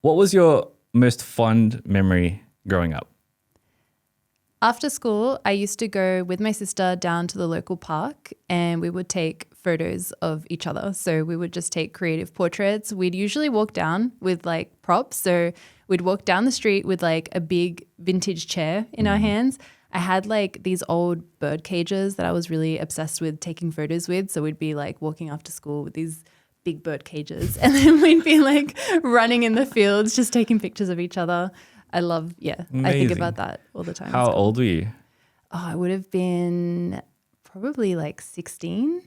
What was your most fond memory growing up? After school, I used to go with my sister down to the local park and we would take photos of each other. So we would just take creative portraits. We'd usually walk down with like props. So we'd walk down the street with like a big vintage chair in our hands. I had like these old bird cages that I was really obsessed with taking photos with. So we'd be like walking after school with these big bird cages and then we'd be like running in the fields just taking pictures of each other. I love, I think about that all the time. How old were you? Oh, I would have been probably like 16.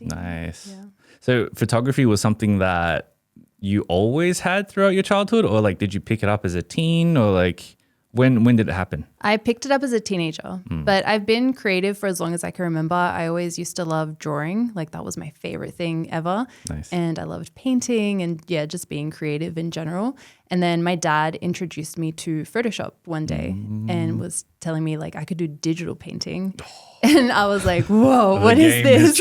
Nice. Yeah. So photography was something that you always had throughout your childhood, or like did you pick it up as a teen, or like when did it happen? I picked it up as a teenager, but I've been creative for as long as I can remember. I always used to love drawing. Like that was my favorite thing ever. Nice. And I loved painting and just being creative in general. And then my dad introduced me to Photoshop one day and was telling me like I could do digital painting. And I was like, whoa, what is this?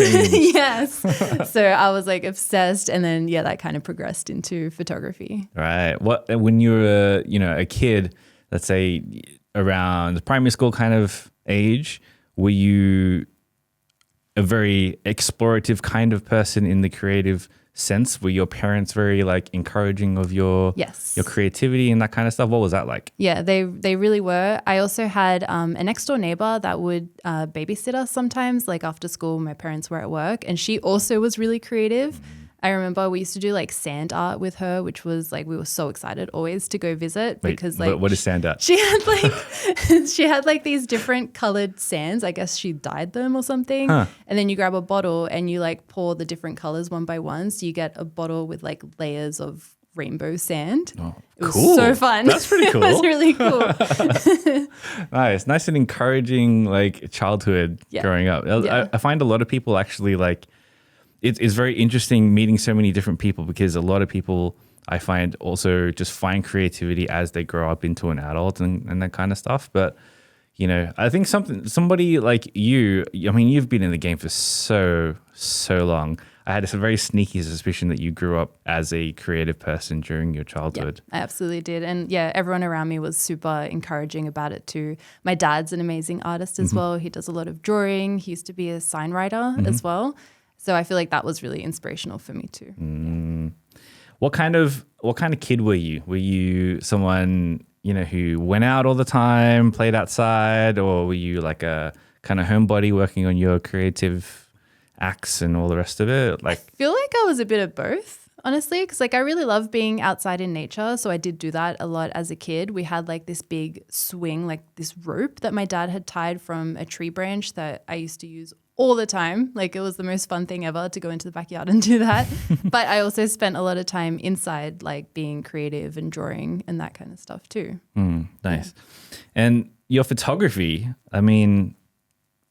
Yes. So I was like obsessed. And then, that kind of progressed into photography. Right. When you were, a kid, let's say around the primary school kind of age, were you a very explorative kind of person in the creative sense? Were your parents very like encouraging of your creativity and that kind of stuff? What was that like? Yeah, they really were. I also had a next door neighbor that would babysit us sometimes, like after school, my parents were at work, and she also was really creative. I remember we used to do like sand art with her, which was like, we were so excited always to go visit because like. What is sand art? She had like these different colored sands. I guess she dyed them or something. Huh. And then you grab a bottle and you like pour the different colors one by one. So you get a bottle with like layers of rainbow sand. Oh, it was cool. so fun. That's pretty cool. It was really cool. Nice and encouraging like childhood growing up. I find a lot of people actually like, it's very interesting meeting so many different people, because a lot of people I find also just find creativity as they grow up into an adult and that kind of stuff. But, I think somebody like you, I mean, you've been in the game for so long. I had a very sneaky suspicion that you grew up as a creative person during your childhood. Yeah, I absolutely did. And everyone around me was super encouraging about it too. My dad's an amazing artist as well. He does a lot of drawing. He used to be a sign writer as well. So I feel like that was really inspirational for me too. What kind of kid were you? Were you someone, who went out all the time, played outside, or were you like a kind of homebody working on your creative acts and all the rest of it? Like, I feel like I was a bit of both, honestly, because like I really love being outside in nature. So I did do that a lot as a kid. We had like this big swing, like this rope that my dad had tied from a tree branch that I used to use all the time. Like it was the most fun thing ever to go into the backyard and do that. But I also spent a lot of time inside, like being creative and drawing and that kind of stuff too. Nice. Yeah. And your photography, I mean,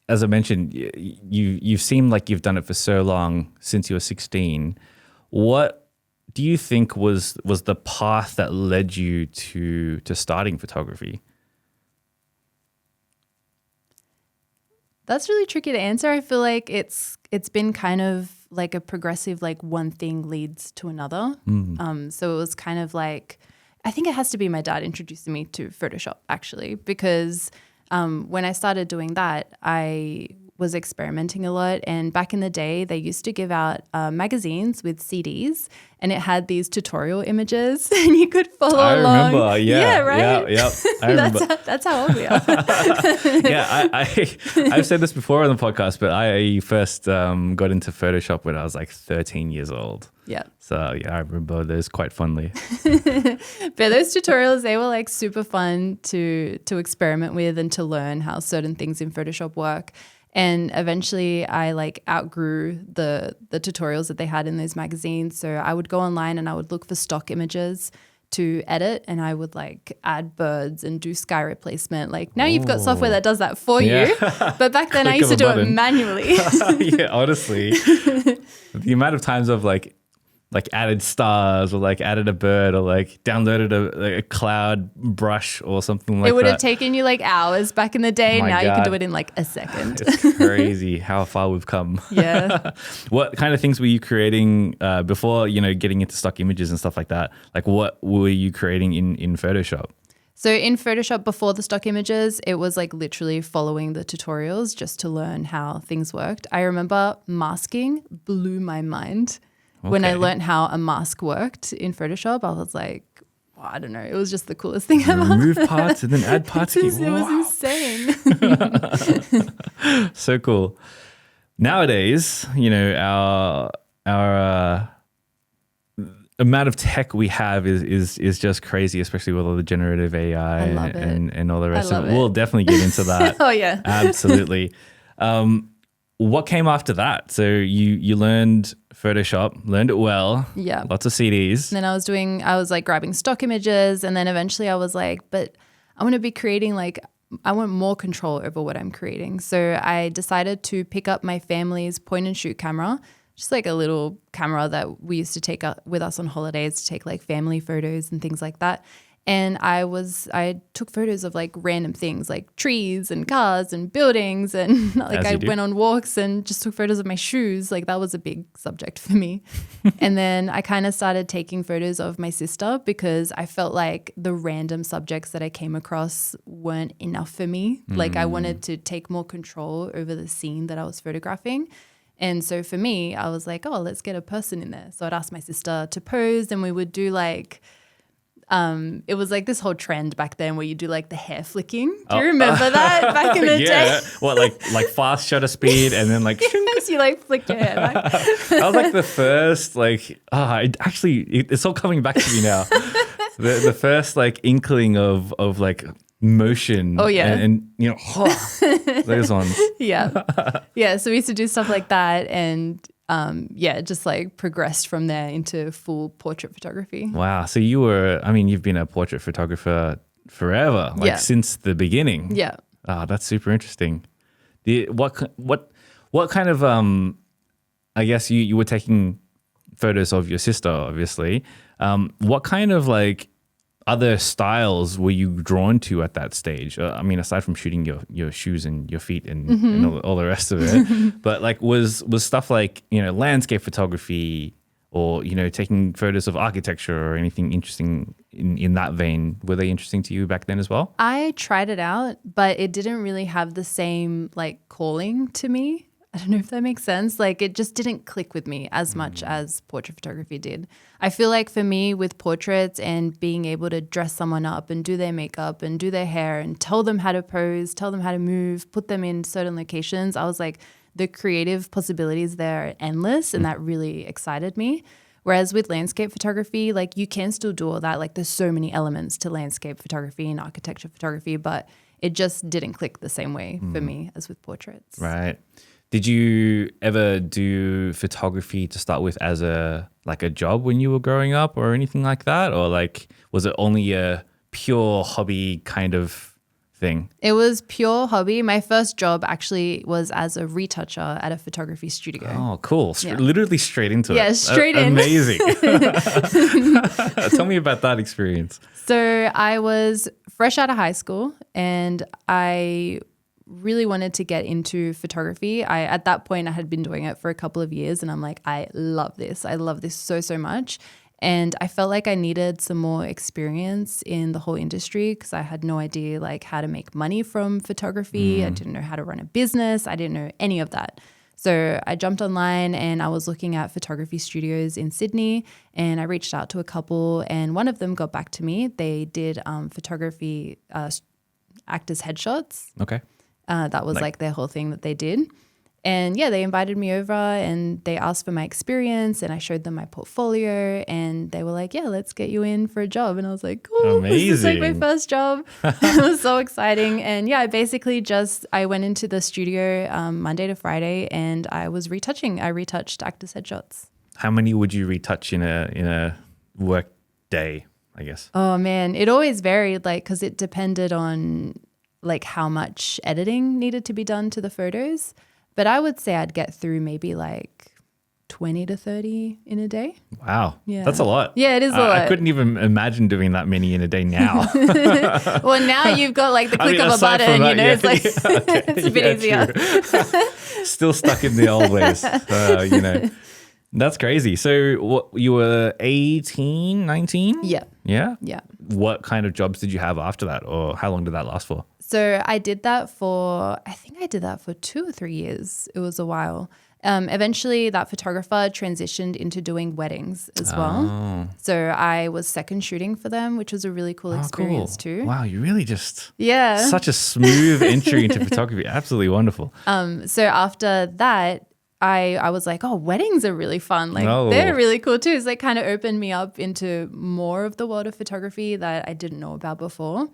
as I mentioned, you've seemed like you've done it for so long, since you were 16. What do you think was the path that led you to starting photography? That's really tricky to answer. I feel like it's been kind of like a progressive, like one thing leads to another. So it was kind of like, I think it has to be my dad introducing me to Photoshop actually, because when I started doing that, I was experimenting a lot. And back in the day, they used to give out magazines with CDs, and it had these tutorial images, and you could follow along. I remember, yeah, right. Yeah, I remember. That's how old we are. I've said this before on the podcast, but I first got into Photoshop when I was like 13 years old. Yeah. So I remember those quite fondly. But those tutorials, they were like super fun to experiment with and to learn how certain things in Photoshop work. And eventually I like outgrew the tutorials that they had in those magazines. So I would go online and I would look for stock images to edit, and I would like add birds and do sky replacement. Like now you've got software that does that for you. But back then I used to do it manually. Yeah, honestly. The amount of times of like like added stars or like added a bird or like downloaded a cloud brush or something like that. It would have taken you like hours back in the day. My Now you God. can do it in like a second. It's crazy how far we've come. Yeah. What kind of things were you creating before, getting into stock images and stuff like that? Like what were you creating in Photoshop? So in Photoshop before the stock images, it was like literally following the tutorials just to learn how things worked. I remember masking blew my mind. Okay. When I learned how a mask worked in Photoshop, I was like, well, I don't know. It was just the coolest thing ever. Remove parts and then add parts. It was insane. So cool. Nowadays, our amount of tech we have is just crazy, especially with all the generative AI and all the rest of it. We'll definitely get into that. Oh yeah. Absolutely. What came after that? So you learned Photoshop, learned it well. Yeah. Lots of CDs. And then I was like grabbing stock images, and then eventually I was like, but I want to be creating I want more control over what I'm creating. So I decided to pick up my family's point and shoot camera, just like a little camera that we used to take with us on holidays to take like family photos and things like that. And I took photos of like random things like trees and cars and buildings, and like I went on walks and just took photos of my shoes. Like that was a big subject for me. And then I kind of started taking photos of my sister because I felt like the random subjects that I came across weren't enough for me. Like I wanted to take more control over the scene that I was photographing. And so for me, I was like, oh, let's get a person in there. So I'd ask my sister to pose, and we would do like, it was like this whole trend back then where you do like the hair flicking. Do you remember that back in the day? What, like fast shutter speed and then like yes, you like flick your hair back. That was like the first it's all coming back to me now. The first like inkling of like motion. Oh yeah. And those ones. Yeah. Yeah. So we used to do stuff like that, and just like progressed from there into full portrait photography. Wow. So you've been a portrait photographer forever, since the beginning. Yeah. Oh, that's super interesting. What kind of, I guess you were taking photos of your sister, obviously. What kind of like other styles were you drawn to at that stage? Aside from shooting your shoes and your feet and all the rest of it, but like was stuff like, landscape photography or, taking photos of architecture or anything interesting in that vein, were they interesting to you back then as well? I tried it out, but it didn't really have the same like calling to me. I don't know if that makes sense. Like it just didn't click with me as much as portrait photography did. I feel like for me with portraits and being able to dress someone up and do their makeup and do their hair and tell them how to pose, tell them how to move, put them in certain locations, I was like, the creative possibilities there are endless, and that really excited me. Whereas with landscape photography, like you can still do all that. Like there's so many elements to landscape photography and architecture photography, but it just didn't click the same way for me as with portraits. Right. Did you ever do photography to start with as a job when you were growing up or anything like that? Or like, was it only a pure hobby kind of thing? It was pure hobby. My first job actually was as a retoucher at a photography studio. Oh, cool. Literally straight into it. Yeah, straight in. Amazing. Tell me about that experience. So I was fresh out of high school, and I really wanted to get into photography. At that point I had been doing it for a couple of years, and I'm like, I love this. I love this so, so much. And I felt like I needed some more experience in the whole industry because I had no idea like how to make money from photography. I didn't know how to run a business. I didn't know any of that. So I jumped online and I was looking at photography studios in Sydney, and I reached out to a couple, and one of them got back to me. They did photography actors headshots. Okay. That was like their whole thing that they did. And yeah, they invited me over and they asked for my experience, and I showed them my portfolio, and they were like, yeah, let's get you in for a job. And I was like, cool, amazing. This is like my first job. It was so exciting. And yeah, I went into the studio Monday to Friday, and I was retouching. I retouched actors' headshots. How many would you retouch in a work day, I guess? Oh man, it always varied, like, because it depended on like how much editing needed to be done to the photos. But I would say I'd get through maybe like 20 to 30 in a day. Wow. Yeah. That's a lot. Yeah, it is a lot. I couldn't even imagine doing that many in a day now. Well, now you've got like the click of a button, that, it's like, it's a bit easier. Still stuck in the old ways, That's crazy. So what, you were 18, 19? Yeah. Yeah? Yeah. What kind of jobs did you have after that, or how long did that last for? So I did that for 2 or 3 years. It was a while. Eventually that photographer transitioned into doing weddings as well. So I was second shooting for them, which was a really cool experience too. Wow, you really just Yeah. such a smooth entry into photography. Absolutely wonderful. So after that, I was like, oh, weddings are really fun. Like they're really cool too. It's like kind of opened me up into more of the world of photography that I didn't know about before.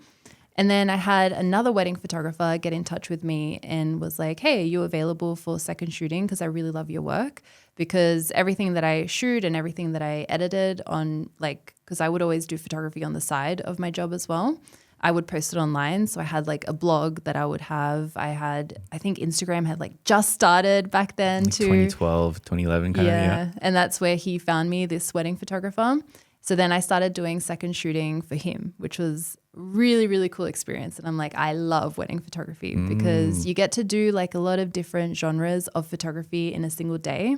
And then I had another wedding photographer get in touch with me and was like, hey, are you available for second shooting? Because I really love your work. Because everything that I shoot and everything that I edited on, like, because I would always do photography on the side of my job as well, I would post it online. So I had like a blog that I would have. I think Instagram had like just started back then like too. 2012, 2011 kind of, yeah. And that's where he found me, this wedding photographer. So then I started doing second shooting for him, which was really, really cool experience. And I'm like, I love wedding photography because you get to do like a lot of different genres of photography in a single day.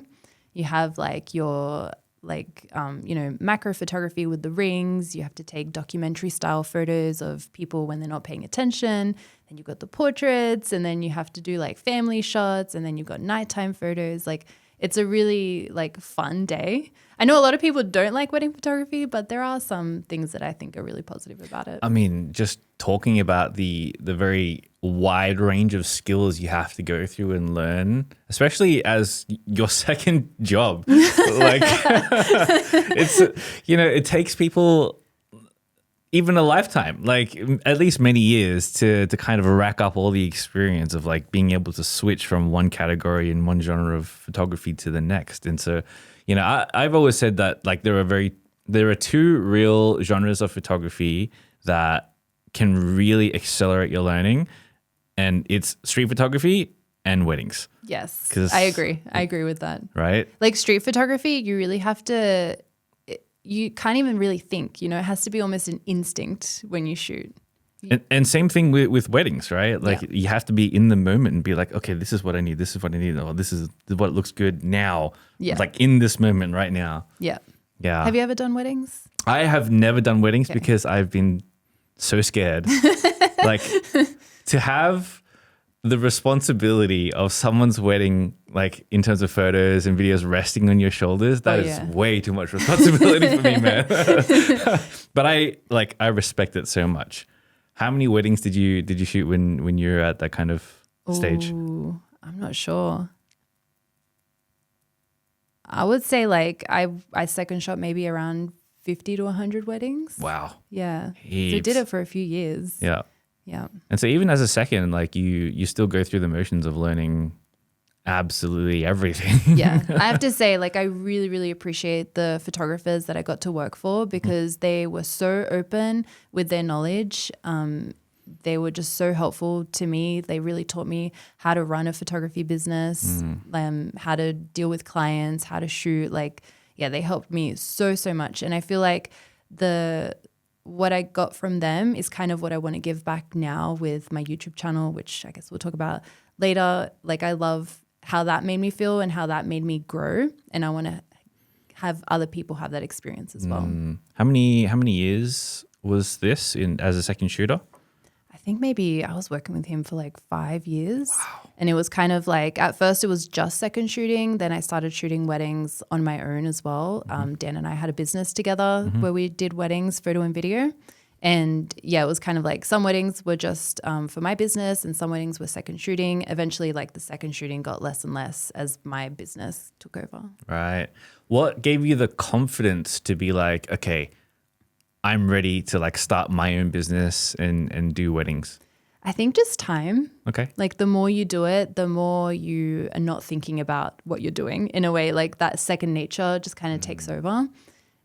You have like your macro photography with the rings. You have to take documentary style photos of people when they're not paying attention. Then you've got the portraits, and then you have to do like family shots, and then you've got nighttime photos. Like it's a really like fun day. I know a lot of people don't like wedding photography, but there are some things that I think are really positive about it. I mean, just talking about the very wide range of skills you have to go through and learn, especially as your second job. Like it's, it takes people even a lifetime, like at least many years to kind of rack up all the experience of like being able to switch from one category and one genre of photography to the next. And so, I've always said that like there are two real genres of photography that can really accelerate your learning, and it's street photography and weddings. Yes, I agree. I agree with that. Right? Like street photography, you really have to, you can't even really think, it has to be almost an instinct when you shoot. And same thing with weddings, right? Like you have to be in the moment and be like, okay, this is what I need. This is what I need. Oh, this is what looks good now. Yeah. Like in this moment right now. Yeah. Yeah. Have you ever done weddings? I have never done weddings because I've been so scared. Like to have the responsibility of someone's wedding, like in terms of photos and videos resting on your shoulders, that is way too much responsibility for me, man. But I respect it so much. How many weddings did you shoot when you were at that kind of stage? Ooh, I'm not sure. I would say like I second shot maybe around 50 to 100 weddings. Wow. Yeah. Heaps. So I did it for a few years. Yeah. Yeah. And so even as a second, like you still go through the motions of learning absolutely everything. Yeah. I have to say, like, I really, really appreciate the photographers that I got to work for because they were so open with their knowledge. They were just so helpful to me. They really taught me how to run a photography business, how to deal with clients, how to shoot. Like, yeah, they helped me so, so much. And I feel like what I got from them is kind of what I want to give back now with my YouTube channel, which I guess we'll talk about later. Like, I love how that made me feel and how that made me grow. And I want to have other people have that experience as well. How many years was this as a second shooter? I think maybe I was working with him for like 5 years. Wow. And it was kind of like, at first it was just second shooting. Then I started shooting weddings on my own as well. Dan and I had a business together where we did weddings, photo and video. And yeah, it was kind of like some weddings were just for my business and some weddings were second shooting. Eventually, like the second shooting got less and less as my business took over. Right. What gave you the confidence to be like, okay, I'm ready to like start my own business and do weddings? I think just time. Okay. Like the more you do it, the more you are not thinking about what you're doing. In a way, like that second nature just kind of takes over.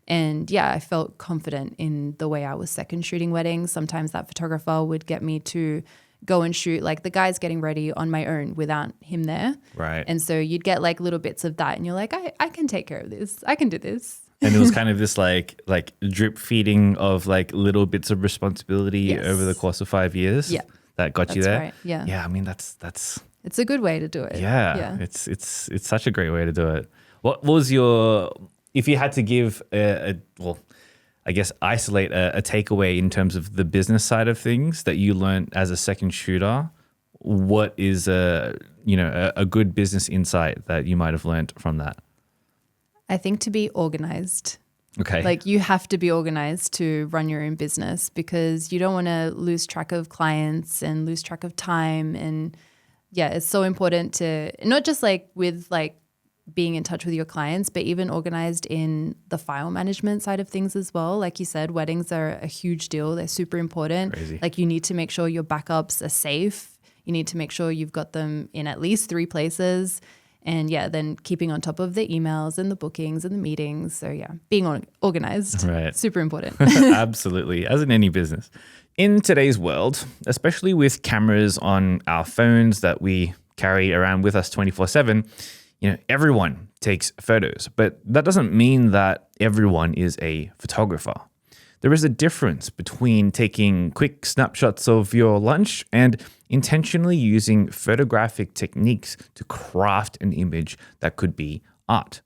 And yeah, I felt confident in the way I was second shooting weddings. Sometimes that photographer would get me to go and shoot like the guy's getting ready on my own without him there. Right. And so you'd get like little bits of that and you're like, I can take care of this. I can do this. And it was kind of this like drip feeding of like little bits of responsibility over the course of 5 years. Yeah. That got you there. Right. Yeah. Yeah. I mean, that's. It's a good way to do it. Yeah. It's such a great way to do it. What was if you had to give I guess isolate a takeaway in terms of the business side of things that you learned as a second shooter, what is a good business insight that you might have learned from that? I think to be organized. Okay. Like you have to be organized to run your own business because you don't want to lose track of clients and lose track of time. And yeah, it's so important to not just like with like being in touch with your clients, but even organized in the file management side of things as well. Like you said, weddings are a huge deal. They're super important. Crazy. Like you need to make sure your backups are safe. You need to make sure you've got them in at least 3 places. And yeah, then keeping on top of the emails and the bookings and the meetings. So yeah, being organized, right. Super important. Absolutely, as in any business. In today's world, especially with cameras on our phones that we carry around with us 24/7, everyone takes photos, but that doesn't mean that everyone is a photographer. There is a difference between taking quick snapshots of your lunch and intentionally using photographic techniques to craft an image that could be art.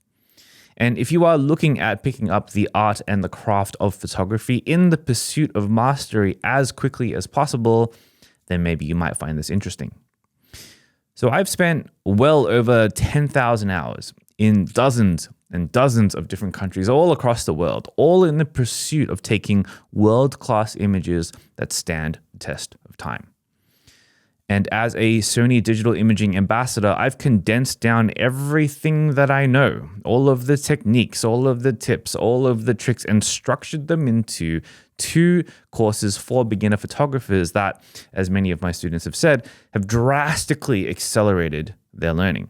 And if you are looking at picking up the art and the craft of photography in the pursuit of mastery as quickly as possible, then maybe you might find this interesting. So I've spent well over 10,000 hours in dozens and dozens of different countries all across the world, all in the pursuit of taking world-class images that stand the test of time. And as a Sony digital imaging ambassador, I've condensed down everything that I know, all of the techniques, all of the tips, all of the tricks, and structured them into 2 courses for beginner photographers that, as many of my students have said, have drastically accelerated their learning.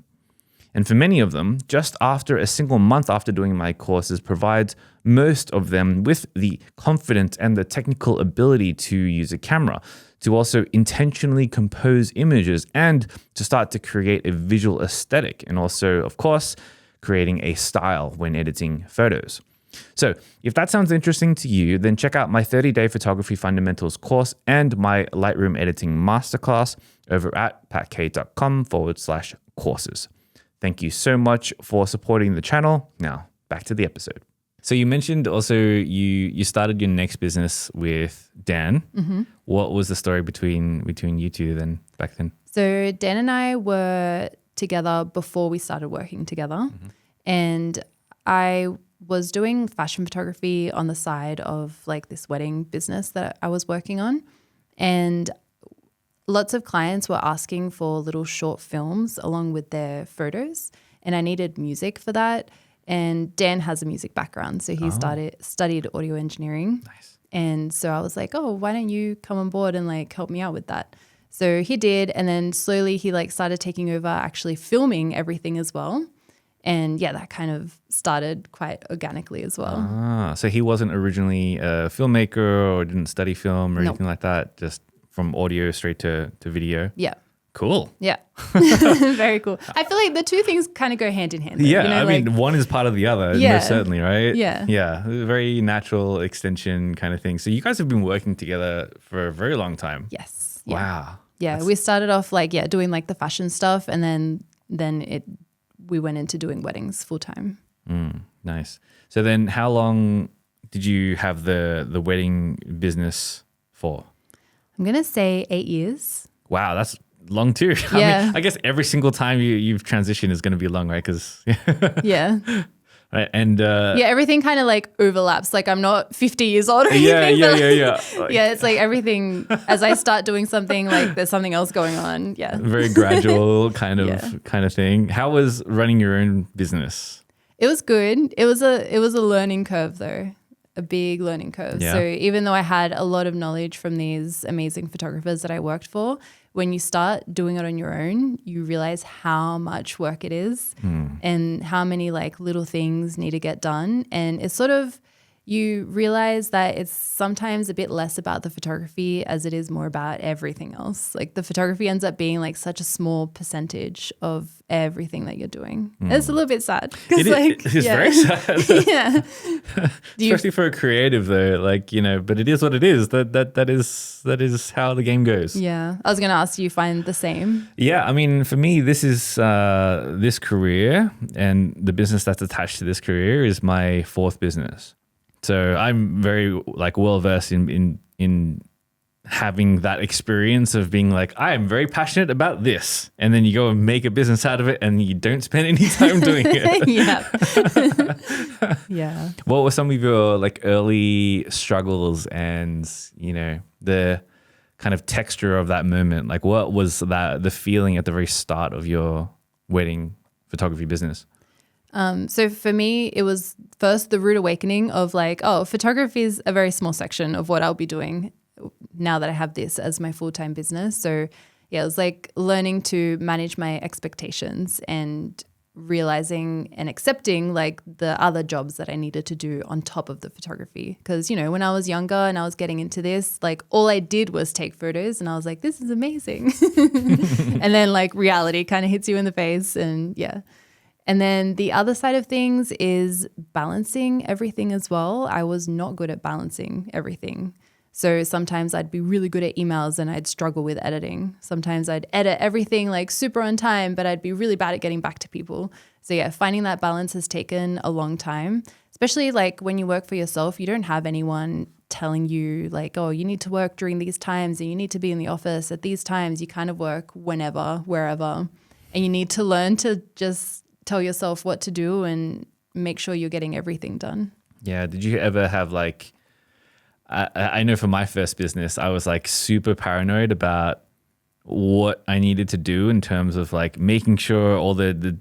And for many of them, just after a single month after doing my courses provides most of them with the confidence and the technical ability to use a camera, to also intentionally compose images and to start to create a visual aesthetic, and also, of course, creating a style when editing photos. So if that sounds interesting to you, then check out my 30-day photography fundamentals course and my Lightroom editing masterclass over at patk.com/courses. Thank you so much for supporting the channel. Now, back to the episode. So you mentioned also you started your next business with Dan. Mm-hmm. What was the story between you two then back then? So Dan and I were together before we started working together. Mm-hmm. And I was doing fashion photography on the side of like this wedding business that I was working on. And lots of clients were asking for little short films along with their photos. And I needed music for that. And Dan has a music background. So he studied audio engineering. Nice. And so I was like, oh, why don't you come on board and like help me out with that? So he did. And then slowly he like started taking over actually filming everything as well. And yeah, that kind of started quite organically as well. So he wasn't originally a filmmaker or didn't study film or anything like that, just from audio straight to video? Yeah. Cool. Yeah. Very cool. I feel like the 2 things kind of go hand in hand. Though, yeah. I mean, one is part of the other, most certainly, right? Yeah. Yeah. Very natural extension kind of thing. So you guys have been working together for a very long time. Yes. Yeah. Wow. Yeah. We started off like, doing like the fashion stuff. And then we went into doing weddings full time. Nice. So then how long did you have the wedding business for? I'm going to say 8 years. Wow, that's long too. Yeah. I mean, I guess every single time you've transitioned is going to be long, right? Because yeah. Right. And everything kind of like overlaps. Like I'm not 50 years old or anything. Yeah. Yeah, it's like everything, as I start doing something, like there's something else going on. Yeah. Very gradual kind of thing. How was running your own business? It was good. It was a learning curve though. A big learning curve. Yeah. So even though I had a lot of knowledge from these amazing photographers that I worked for, when you start doing it on your own, you realize how much work it is and how many like little things need to get done. And it's sort of, you realize that it's sometimes a bit less about the photography as it is more about everything else. Like the photography ends up being like such a small percentage of everything that you're doing. It's a little bit sad. It is very sad. Yeah. Especially for a creative though, like, you know, but it is what it is. That is how the game goes. Yeah. I was going to ask, do you find the same? Yeah. I mean, for me, this is this career, and the business that's attached to this career is my fourth business. So I'm very like well versed in having that experience of being like, I am very passionate about this, and then you go and make a business out of it, and you don't spend any time doing it. Yeah. Yeah. What were some of your like early struggles, and you know, the kind of texture of that moment? Like, what was the feeling at the very start of your wedding photography business? So for me, it was first the rude awakening of like, oh, photography is a very small section of what I'll be doing now that I have this as my full-time business. So yeah, it was like learning to manage my expectations and realizing and accepting like the other jobs that I needed to do on top of the photography. Because, you know, when I was younger and I was getting into this, like all I did was take photos and I was like, this is amazing. And then like reality kind of hits you in the face, and yeah. And then the other side of things is balancing everything as well. I was not good at balancing everything. So sometimes I'd be really good at emails and I'd struggle with editing. Sometimes I'd edit everything like super on time, but I'd be really bad at getting back to people. So yeah, finding that balance has taken a long time, especially like when you work for yourself, you don't have anyone telling you like, oh, you need to work during these times and you need to be in the office at these times. You kind of work whenever, wherever, and you need to learn to just tell yourself what to do and make sure you're getting everything done. Yeah. Did you ever have like, I know for my first business, I was like super paranoid about what I needed to do in terms of like making sure all the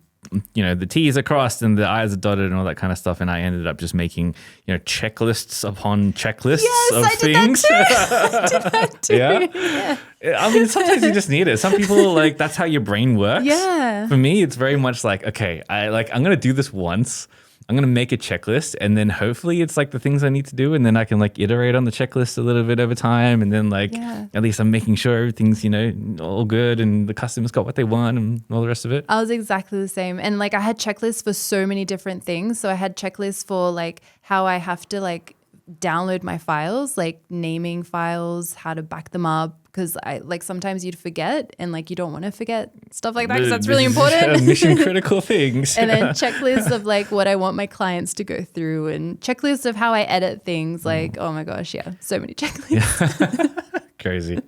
you know, the T's are crossed and the I's are dotted and all that kind of stuff. And I ended up just making, you know, checklists upon checklists of things. I did that too. Yeah. I mean, sometimes you just need it. Some people like, that's how your brain works. Yeah. For me, it's very much like, okay, I'm going to do this once. I'm going to make a checklist, and then hopefully it's like the things I need to do. And then I can like iterate on the checklist a little bit over time. And then like, at least I'm making sure everything's, you know, all good and the customers got what they want and all the rest of it. I was exactly the same. And like I had checklists for so many different things. So I had checklists for like how I have to like download my files, like naming files, how to back them up. Because I like sometimes you'd forget, and like you don't want to forget stuff like that because that's really important. Mission critical things. And then checklists of like what I want my clients to go through, and checklists of how I edit things. Like, oh my gosh, yeah, so many checklists. Yeah. Crazy.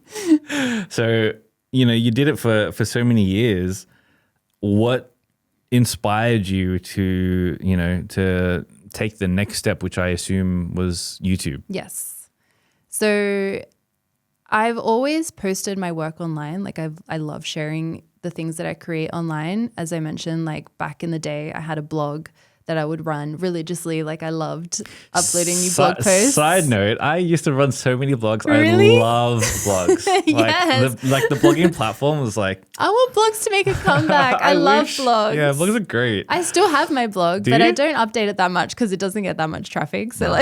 So, you know, you did it for so many years. What inspired you to, you know, to take the next step, which I assume was YouTube? Yes. So I've always posted my work online. Like I love sharing the things that I create online. As I mentioned, like back in the day, I had a blog that I would run religiously. Like I loved uploading new blog posts. Side note, I used to run so many blogs. Really? I love blogs. Yes. The blogging platform was like, I want blogs to make a comeback. I love blogs. Yeah, blogs are great. I still have my blog, but I don't update it that much because it doesn't get that much traffic. So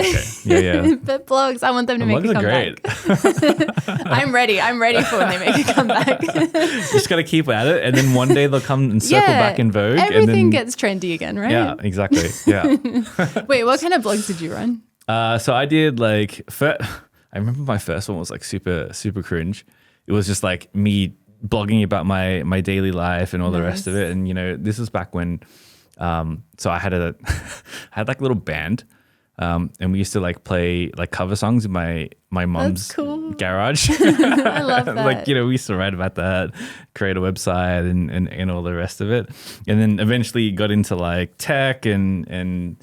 yeah. But blogs, I want them to make a comeback. Blogs are great. I'm ready for when they make a comeback. Just got to keep at it, and then one day they'll come and circle back in vogue. Everything gets trendy again, right? Yeah, exactly. Yeah. Wait, what kind of blogs did you run? So I did like, I remember my first one was like super cringe. It was just like me blogging about my daily life and all the rest of it. And, you know, this was back when, so I had I had like a little band. And we used to like play like cover songs in my mom's garage. I love that. Like, you know, we used to write about that, create a website and all the rest of it. And then eventually got into like tech and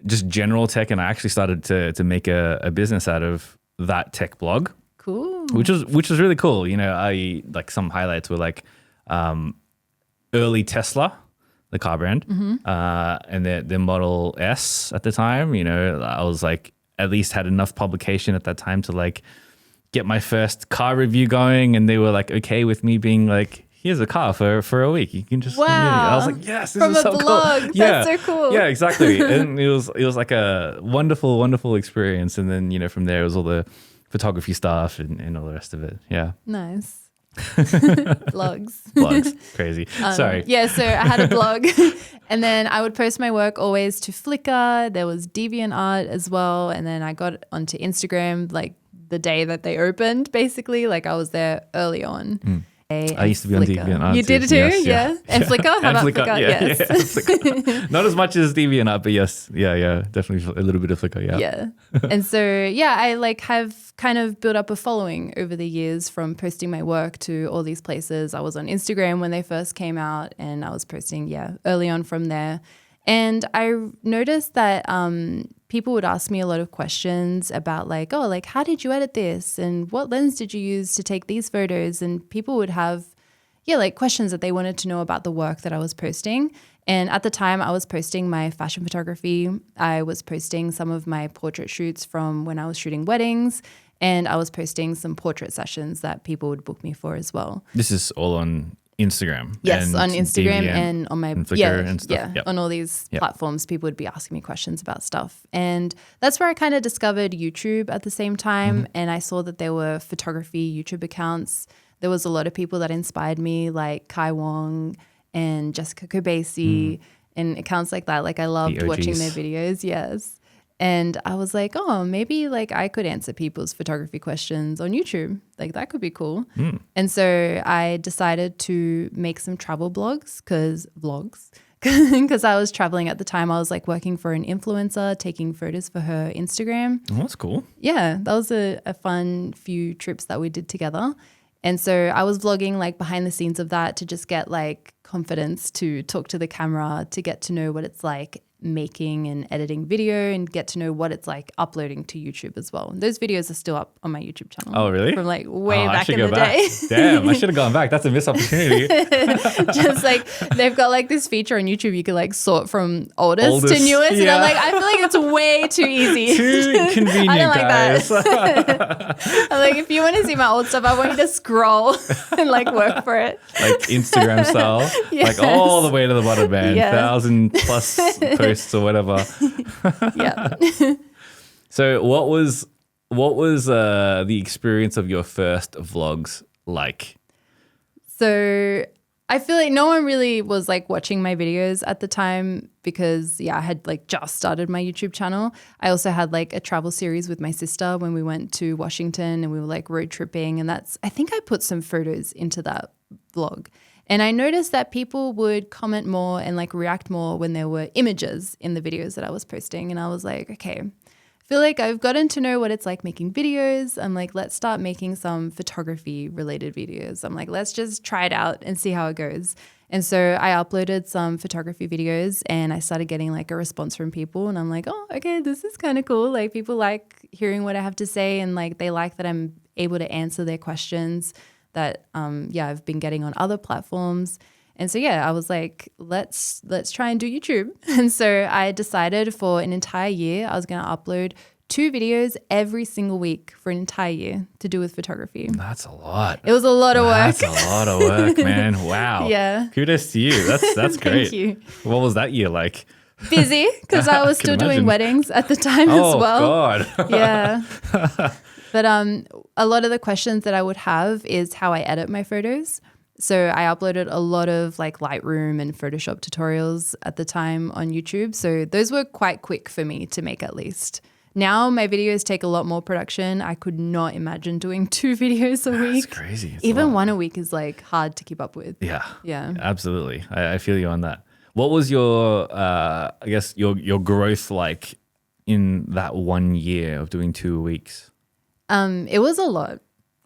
just general tech. And I actually started to make a business out of that tech blog. Cool. Which was really cool. You know, I like some highlights were like early Tesla, the car brand, and the Model S at the time. You know, I was like, at least had enough publication at that time to like get my first car review going, and they were like okay with me being like, here's a car for a week. You can just, wow. I was like, yes, this From is so a blog. cool. That's so cool. Yeah, exactly. And it was like a wonderful, wonderful experience. And then, from there, it was all the photography stuff and all the rest of it. Yeah. Nice. Blogs. Crazy. Sorry. Yeah, so I had a blog and then I would post my work always to Flickr. There was DeviantArt as well. And then I got onto Instagram like the day that they opened, basically. Like I was there early on. I used to be on DeviantArt. You did it too? Yes, yeah. And Flickr? How about Flickr? Yes. Yeah, Flickr. Not as much as DeviantArt, but yes. Yeah. Definitely a little bit of Flickr, yeah. Yeah. And so, I like have kind of built up a following over the years from posting my work to all these places. I was on Instagram when they first came out and I was posting, early on from there. And I noticed that people would ask me a lot of questions about like, oh, like, how did you edit this? And what lens did you use to take these photos? And people would have, like questions that they wanted to know about the work that I was posting. And at the time I was posting my fashion photography. I was posting some of my portrait shoots from when I was shooting weddings. And I was posting some portrait sessions that people would book me for as well. This is all on Instagram. Yes, on Instagram and on my and Flickr and stuff. Yeah, on all these platforms, people would be asking me questions about stuff. And that's where I kind of discovered YouTube at the same time. And I saw that there were photography YouTube accounts. There was a lot of people that inspired me, like Kai Wong and Jessica Kobasi and accounts like that. Like I loved watching their videos. Yes. And I was like, oh, maybe like I could answer people's photography questions on YouTube. Like that could be cool. And so I decided to make some travel because I was traveling at the time. I was like working for an influencer, taking photos for her Instagram. Oh, that's cool. Yeah, that was a fun few trips that we did together. And so I was vlogging like behind the scenes of that to just get like confidence to talk to the camera, to get to know what it's like making and editing video and get to know what it's like uploading to YouTube as well. Those videos are still up on my YouTube channel. Oh, really? From like way back in the day. Damn, I should have gone back. That's a missed opportunity. Just like they've got like this feature on YouTube. You can like sort from oldest to newest. And I'm like, I feel like it's way too easy. Too convenient, I don't like guys. that. I'm like, if you want to see my old stuff, I want you to scroll and like work for it. Like Instagram style. Yes. Like all the way to the bottom, man. 1,000+ posts or whatever. Yeah. So what was the experience of your first vlogs like? So I feel like no one really was like watching my videos at the time because I had like just started my YouTube channel. I also had like a travel series with my sister when we went to Washington and we were like road tripping, and I think I put some photos into that vlog. And I noticed that people would comment more and like react more when there were images in the videos that I was posting. And I was like, okay, I feel like I've gotten to know what it's like making videos. I'm like, let's start making some photography related videos. I'm like, let's just try it out and see how it goes. And so I uploaded some photography videos and I started getting like a response from people. And I'm like, oh, okay, this is kind of cool. Like people like hearing what I have to say and like they like that I'm able to answer their questions that I've been getting on other platforms. And so I was like, let's try and do YouTube. And so I decided for an entire year I was going to upload 2 videos every single week for an entire year to do with photography. That's a lot. It was a lot of work. That's a lot of work, man. Wow. Yeah. Kudos to you. That's great. Thank you. What was that year like? Busy because I was still doing weddings at the time as well. Oh God. Yeah. But a lot of the questions that I would have is how I edit my photos. So I uploaded a lot of like Lightroom and Photoshop tutorials at the time on YouTube. So those were quite quick for me to make at least. Now my videos take a lot more production. I could not imagine doing 2 videos a week. That's crazy. Even one a week is like hard to keep up with. Yeah. Yeah. Absolutely. I feel you on that. What was your, I guess your growth like in that 1 year of doing 2 weeks? It was a lot.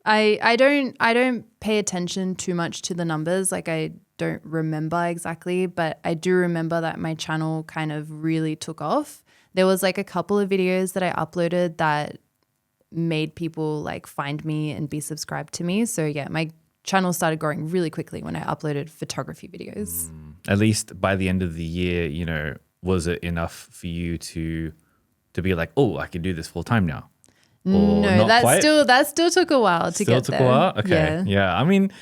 I don't pay attention too much to the numbers. Like I don't remember exactly, but I do remember that my channel kind of really took off. There was like a couple of videos that I uploaded that made people like find me and be subscribed to me. So my channel started growing really quickly when I uploaded photography videos. At least by the end of the year, was it enough for you to be like, oh, I can do this full time now? Or no, that still took a while to get there. Still took a while? Okay. Yeah. I mean,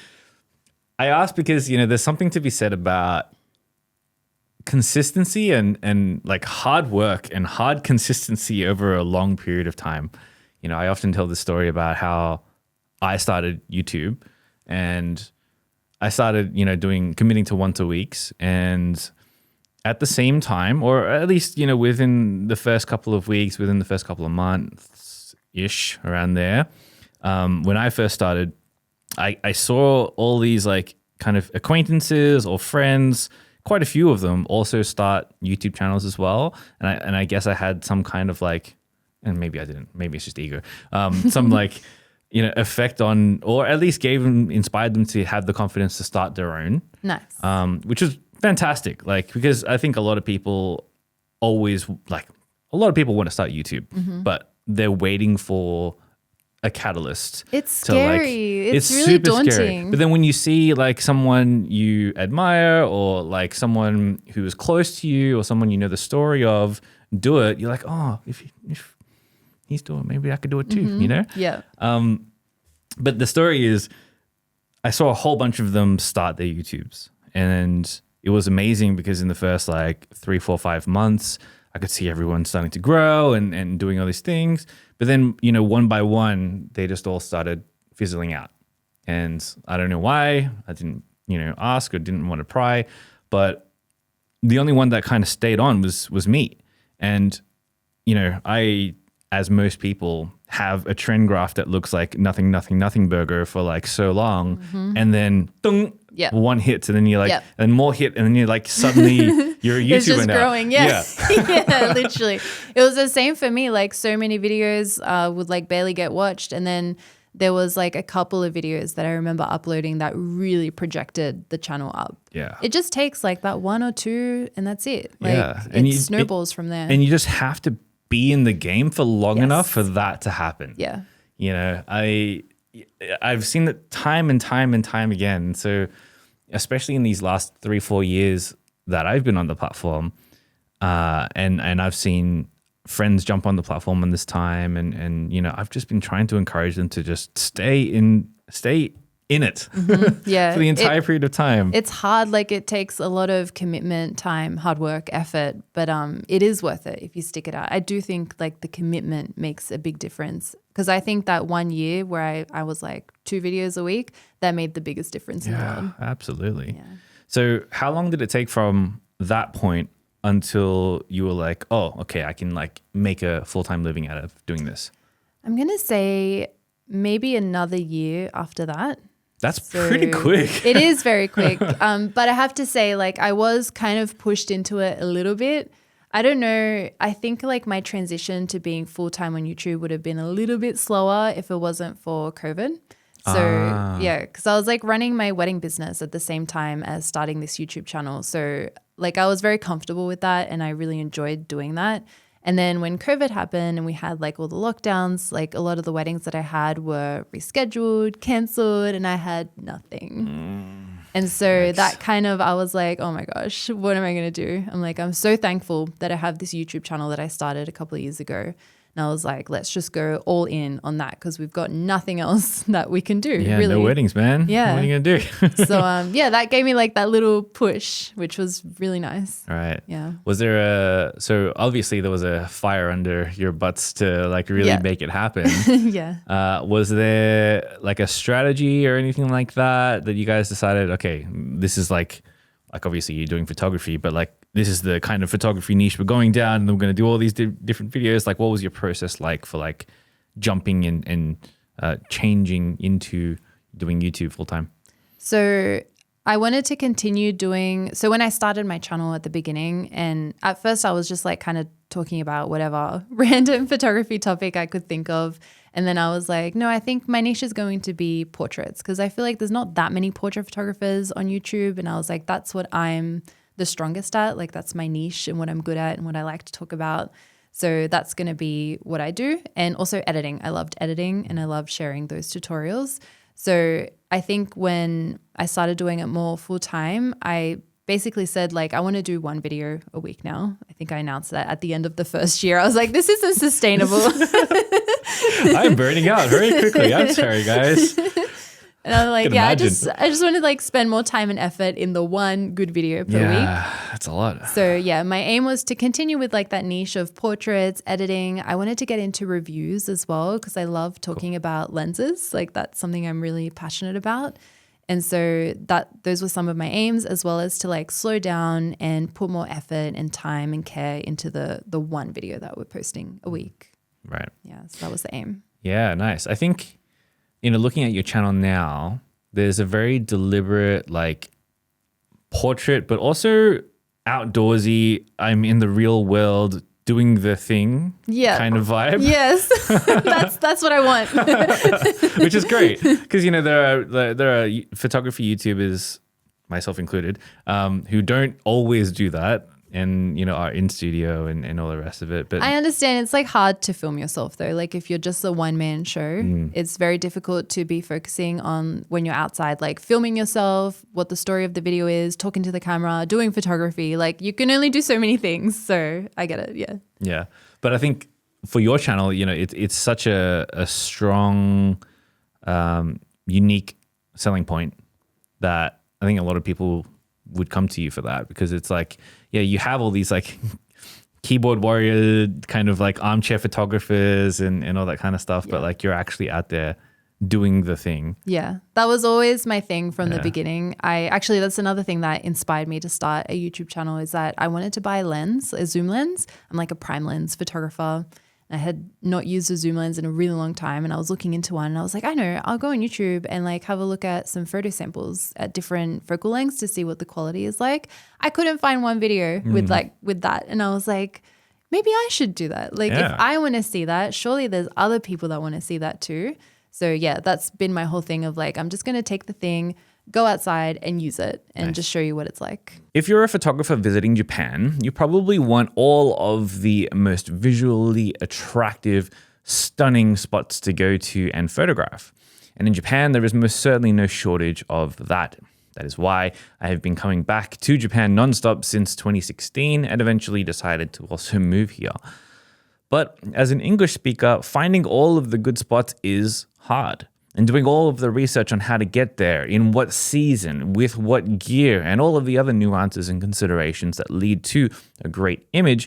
I ask because, there's something to be said about consistency and like hard work and hard consistency over a long period of time. I often tell the story about how I started YouTube, and I started, committing to once a weeks, and at the same time, or at least, within the first couple of weeks, within the first couple of months ish, around there, when I first started, I saw all these like kind of acquaintances or friends, quite a few of them also start YouTube channels as well. And I guess I had some kind of like, and maybe I didn't, maybe it's just ego, some like, effect on, or at least inspired them to have the confidence to start their own. Nice. Which is fantastic. Like, because I think a lot of people want to start YouTube, but they're waiting for a catalyst. It's scary. It's really super daunting. Scary. But then when you see like someone you admire, or like someone who is close to you, or someone you know the story of do it, you're like, oh, if he's doing it, maybe I could do it too, Yeah. But the story is, I saw a whole bunch of them start their YouTubes, and it was amazing because in the first like 3, 4, 5 months, I could see everyone starting to grow and doing all these things. But then, one by one, they just all started fizzling out. And I don't know why. I didn't, ask or didn't want to pry. But the only one that kind of stayed on was me. And, I, as most people, have a trend graph that looks like nothing, nothing, nothing burger for like so long. And then, one hit, and then you're like, and more hit, and then you're like, suddenly you're a YouTuber it's just now. Growing, yeah. Yeah, literally. It was the same for me. Like, so many videos would like barely get watched, and then there was like a couple of videos that I remember uploading that really projected the channel up. Yeah. It just takes like that 1 or 2, and that's it. Like, and it snowballs from there. And you just have to be in the game for long enough for that to happen. Yeah. I've seen it time and time and time again. So especially in these last 3, 4 years that I've been on the platform, and I've seen friends jump on the platform in this time, and I've just been trying to encourage them to just stay in it Yeah. for the entire period of time. It's hard. Like, it takes a lot of commitment, time, hard work, effort, but it is worth it if you stick it out. I do think like the commitment makes a big difference, because I think that 1 year where I was like 2 videos a week, that made the biggest difference in the world. Absolutely. Yeah. So how long did it take from that point until you were like, oh, okay, I can like make a full-time living out of doing this? I'm going to say maybe another year after that. That's pretty quick. It is very quick. But I have to say, like, I was kind of pushed into it a little bit. I don't know. I think like my transition to being full-time on YouTube would have been a little bit slower if it wasn't for COVID. So yeah, because I was like running my wedding business at the same time as starting this YouTube channel. So like I was very comfortable with that, and I really enjoyed doing that. And then when COVID happened and we had like all the lockdowns, like a lot of the weddings that I had were rescheduled, canceled, and I had nothing. And so that kind of, I was like, oh my gosh, what am I going to do? I'm like, I'm so thankful that I have this YouTube channel that I started a couple of years ago. And I was like, let's just go all in on that, because we've got nothing else that we can do. Yeah, really. No weddings, man. Yeah. What are you going to do? So yeah, that gave me like that little push, which was really nice. All right. Yeah. Was there so obviously there was a fire under your butts to like really make it happen. Yeah. Was there like a strategy or anything like that you guys decided, okay, this is like obviously you're doing photography, but like this is the kind of photography niche we're going down, and we're going to do all these different videos. Like, what was your process like for like jumping and changing into doing YouTube full time? So I wanted to continue doing, so when I started my channel at the beginning, and at first I was just like kind of talking about whatever random photography topic I could think of. And then I was like, no, I think my niche is going to be portraits, because I feel like there's not that many portrait photographers on YouTube. And I was like, that's what I'm the strongest at. Like, that's my niche and what I'm good at and what I like to talk about. So that's going to be what I do. And also editing. I loved editing and I loved sharing those tutorials. So I think when I started doing it more full time, I basically said like, I want to do 1 video a week now. I think I announced that at the end of the first year. I was like, this isn't sustainable. I'm burning out very quickly. I'm sorry, guys. And I'm like, yeah, imagine. I just want to like spend more time and effort in the one good video per week. Yeah, that's a lot. So yeah, my aim was to continue with like that niche of portraits, editing. I wanted to get into reviews as well because I love talking about lenses. Like that's something I'm really passionate about. And so those were some of my aims, as well as to like slow down and put more effort and time and care into the one video that we're posting a week. Right. Yeah, so that was the aim. Yeah, nice. I think, looking at your channel now, there's a very deliberate like portrait, but also outdoorsy, I'm in the real world doing the thing kind of vibe. Yes, that's what I want. Which is great because, there are photography YouTubers, myself included, who don't always do that and, are in studio and all the rest of it. But I understand it's like hard to film yourself though. Like if you're just a one-man show, it's very difficult to be focusing on when you're outside, like filming yourself, what the story of the video is, talking to the camera, doing photography. Like you can only do so many things. So I get it. Yeah. Yeah. But I think for your channel, it's such a strong, unique selling point that I think a lot of people would come to you for that, because it's like, yeah, you have all these like keyboard warrior kind of like armchair photographers and all that kind of stuff, but like you're actually out there doing the thing. Yeah, that was always my thing from the beginning. That's another thing that inspired me to start a YouTube channel, is that I wanted to buy a zoom lens. I'm like a prime lens photographer. I had not used a zoom lens in a really long time, and I was looking into one and I was like, I know, I'll go on YouTube and like have a look at some photo samples at different focal lengths to see what the quality is like. I couldn't find one video with that. And I was like, maybe I should do that. Like if I want to see that, surely there's other people that want to see that too. So yeah, that's been my whole thing of like, I'm just going to take the thing, go outside and use it and just show you what it's like. If you're a photographer visiting Japan, you probably want all of the most visually attractive, stunning spots to go to and photograph. And in Japan, there is most certainly no shortage of that. That is why I have been coming back to Japan nonstop since 2016 and eventually decided to also move here. But as an English speaker, finding all of the good spots is hard. And doing all of the research on how to get there, in what season, with what gear, and all of the other nuances and considerations that lead to a great image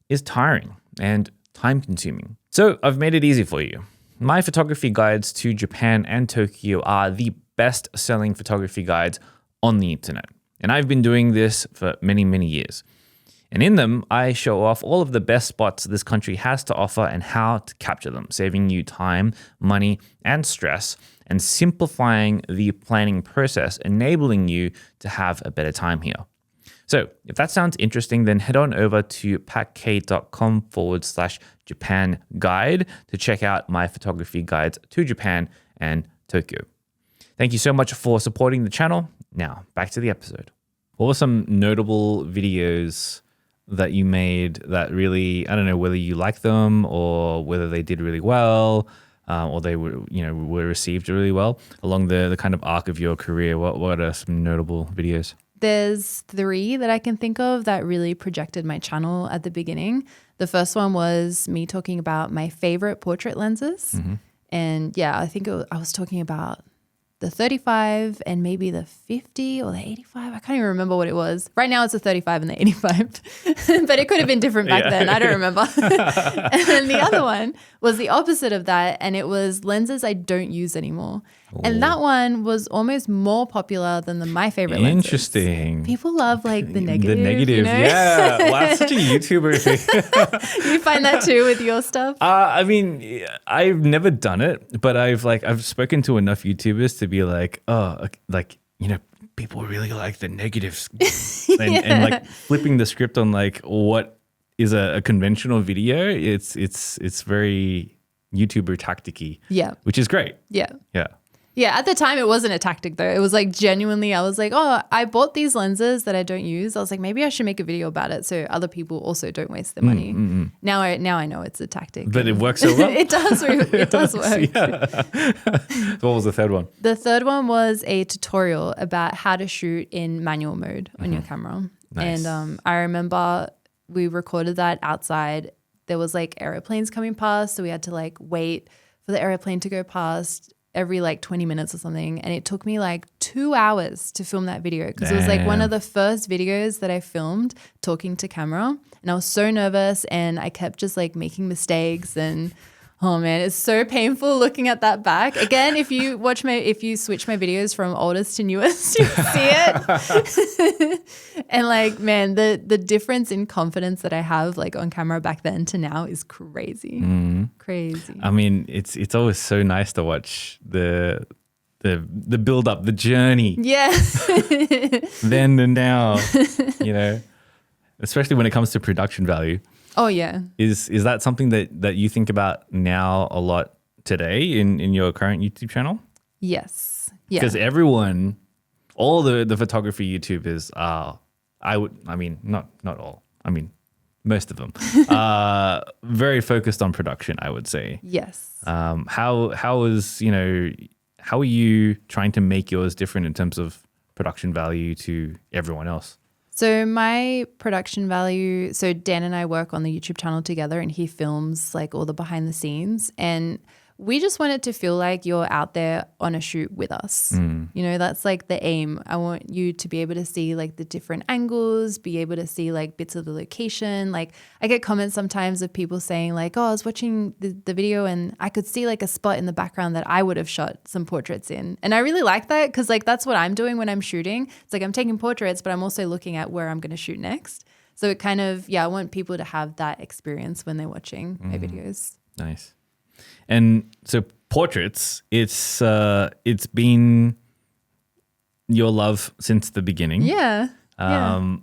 is tiring and time-consuming. So I've made it easy for you. My photography guides to Japan and Tokyo are the best-selling photography guides on the internet. And I've been doing this for many, many years. And in them, I show off all of the best spots this country has to offer and how to capture them, saving you time, money, and stress, and simplifying the planning process, enabling you to have a better time here. So if that sounds interesting, then head on over to packk.com/Japan guide to check out my photography guides to Japan and Tokyo. Thank you so much for supporting the channel. Now, back to the episode. What were some notable videos that you made that really, I don't know whether you like them or whether they did really well, or they were received really well along the kind of arc of your career? What are some notable videos? There's 3 that I can think of that really projected my channel at the beginning. The first one was me talking about my favorite portrait lenses. And yeah, I think I was talking about the 35 and maybe the 50 or the 85. I can't even remember what it was. Right now it's the 35 and the 85, but it could have been different back then. I don't remember. And then the other one was the opposite of that, and it was lenses I don't use anymore. And that one was almost more popular than my favorite lenses. Interesting. People love like the negative. The negative, yeah. Well, that's such a YouTuber thing. You find that too with your stuff? I mean, I've never done it, but I've spoken to enough YouTubers to be like, oh, like, people really like the negatives and like flipping the script on like what is a conventional video. It's very YouTuber tactic-y. Yeah. Which is great. Yeah. Yeah. Yeah, at the time it wasn't a tactic though. It was like genuinely, I was like, oh, I bought these lenses that I don't use. I was like, maybe I should make a video about it so other people also don't waste their money. Now I know it's a tactic. But it works so well. It does work. Yeah. So what was the third one? The third one was a tutorial about how to shoot in manual mode on your camera. Nice. And I remember we recorded that outside. There was like airplanes coming past, so we had to like wait for the airplane to go past. every like 20 minutes or something. And it took me like 2 hours to film that video because it was like one of the first videos that I filmed talking to camera. And I was so nervous and I kept just like making mistakes and oh man, it's so painful looking at that back. Again, if you switch my videos from oldest to newest, you see it. And like, man, the difference in confidence that I have like on camera back then to now is crazy. Crazy. I mean, it's always so nice to watch the build up, the journey. Yeah. Then and now, you know, especially when it comes to production value. Oh yeah. Is that something that you think about now a lot today in your current YouTube channel? Yes. Yeah. Because everyone, all the photography YouTubers are, not all. I mean, most of them are very focused on production, I would say. Yes. How are you trying to make yours different in terms of production value to everyone else? So my production value, so Dan and I work on the YouTube channel together and he films like all the behind the scenes and we just want it to feel like you're out there on a shoot with us. You know, that's like the aim. I want you to be able to see like the different angles, be able to see like bits of the location. Like I get comments sometimes of people saying like, oh, I was watching the video and I could see like a spot in the background that I would have shot some portraits in. And I really like that because like that's what I'm doing when I'm shooting. It's like I'm taking portraits, but I'm also looking at where I'm going to shoot next. So it kind of, I want people to have that experience when they're watching my videos. Nice. And so portraits, it's been your love since the beginning. Yeah. Do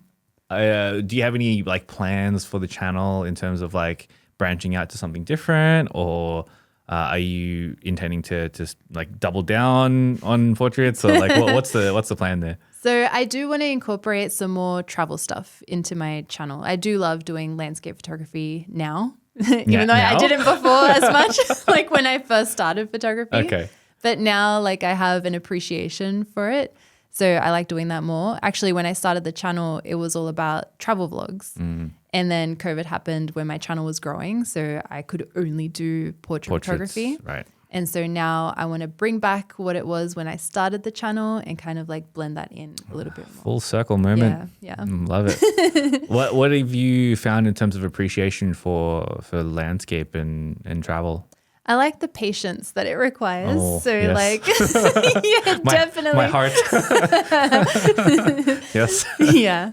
you have any like plans for the channel in terms of like branching out to something different, or are you intending to just like double down on portraits, or like what's the plan there? So I do want to incorporate some more travel stuff into my channel. I do love doing landscape photography now. Even though I didn't before as much, like when I first started photography. Okay. But now like I have an appreciation for it. So I like doing that more. Actually, when I started the channel, it was all about travel vlogs. And then COVID happened when my channel was growing. So I could only do portraits, photography. Right. And so now I want to bring back what it was when I started the channel and kind of like blend that in a little bit more. Full circle moment. Yeah. Love it. What have you found in terms of appreciation for landscape and travel? I like the patience that it requires. Oh, so yes. like, yeah, definitely. My heart. Yes. Yeah.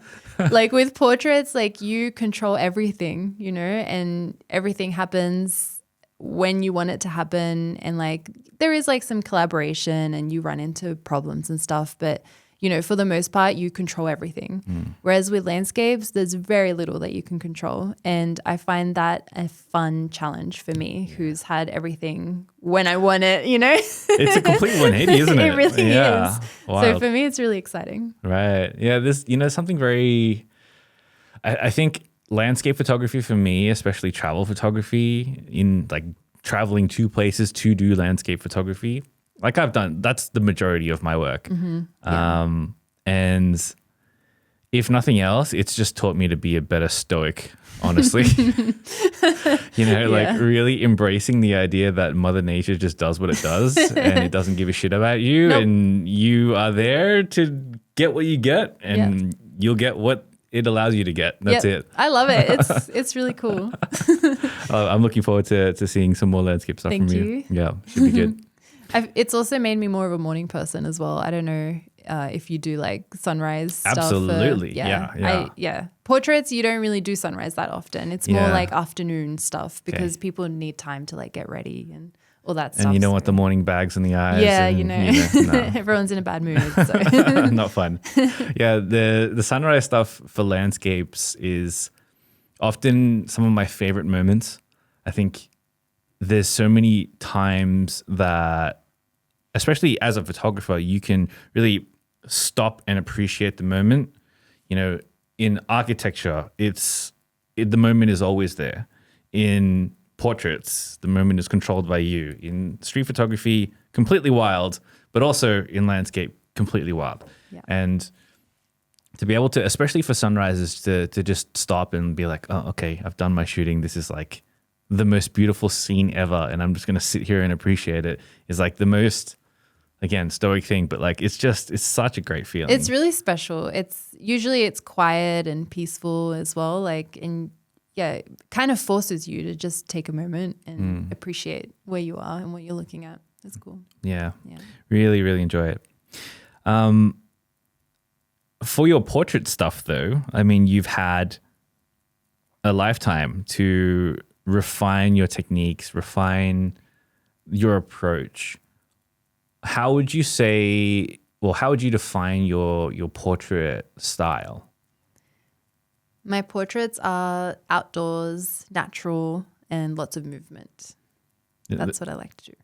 Like with portraits, like you control everything, you know, and everything happens when you want it to happen. And like there is like some collaboration and you run into problems and stuff, but you know, for the most part, you control everything. Whereas with landscapes, there's very little that you can control. And I find that a fun challenge for me, who's had everything when I want it, you know? It's a complete 180, isn't it? It really is. Wild. So for me, it's really exciting. Right. Yeah. This, something very, I think landscape photography for me, especially travel photography, in like traveling to places to do landscape photography, like I've done, that's the majority of my work. And if nothing else, it's just taught me to be a better stoic, honestly. Like really embracing the idea that Mother Nature just does what it does and it doesn't give a shit about you. And you are there to get what you get and you'll get what it allows you to get. That's it. I love it. It's really cool. I'm looking forward to seeing some more landscape stuff from you. Yeah, should be good. It's also made me more of a morning person as well. I don't know if you do like sunrise stuff. Absolutely. Yeah. Portraits, you don't really do sunrise that often. It's more like afternoon stuff because people need time to like get ready and all that stuff. And you don't want the morning bags in the eyes. Yeah, no. Everyone's in a bad mood. So. Not fun. Yeah, the sunrise stuff for landscapes is often some of my favorite moments. I think there's so many times that, especially as a photographer, you can really stop and appreciate the moment. You know, in architecture, the moment is always there. In portraits, the moment is controlled by you. In street photography, completely wild, but also in landscape, completely wild. Yeah. And to be able to, especially for sunrises, to just stop and be like, oh, okay, I've done my shooting. This is like the most beautiful scene ever, and I'm just going to sit here and appreciate it, is like the most, again, stoic thing, but like it's such a great feeling. It's really special. It's usually quiet and peaceful as well. Like, and yeah, it kind of forces you to just take a moment and appreciate where you are and what you're looking at. That's cool. Yeah. Really, really enjoy it. For your portrait stuff though, I mean, you've had a lifetime to refine your techniques, refine your approach. How would you say, well, how would you define your portrait style? My portraits are outdoors, natural, and lots of movement. That's what I like to do.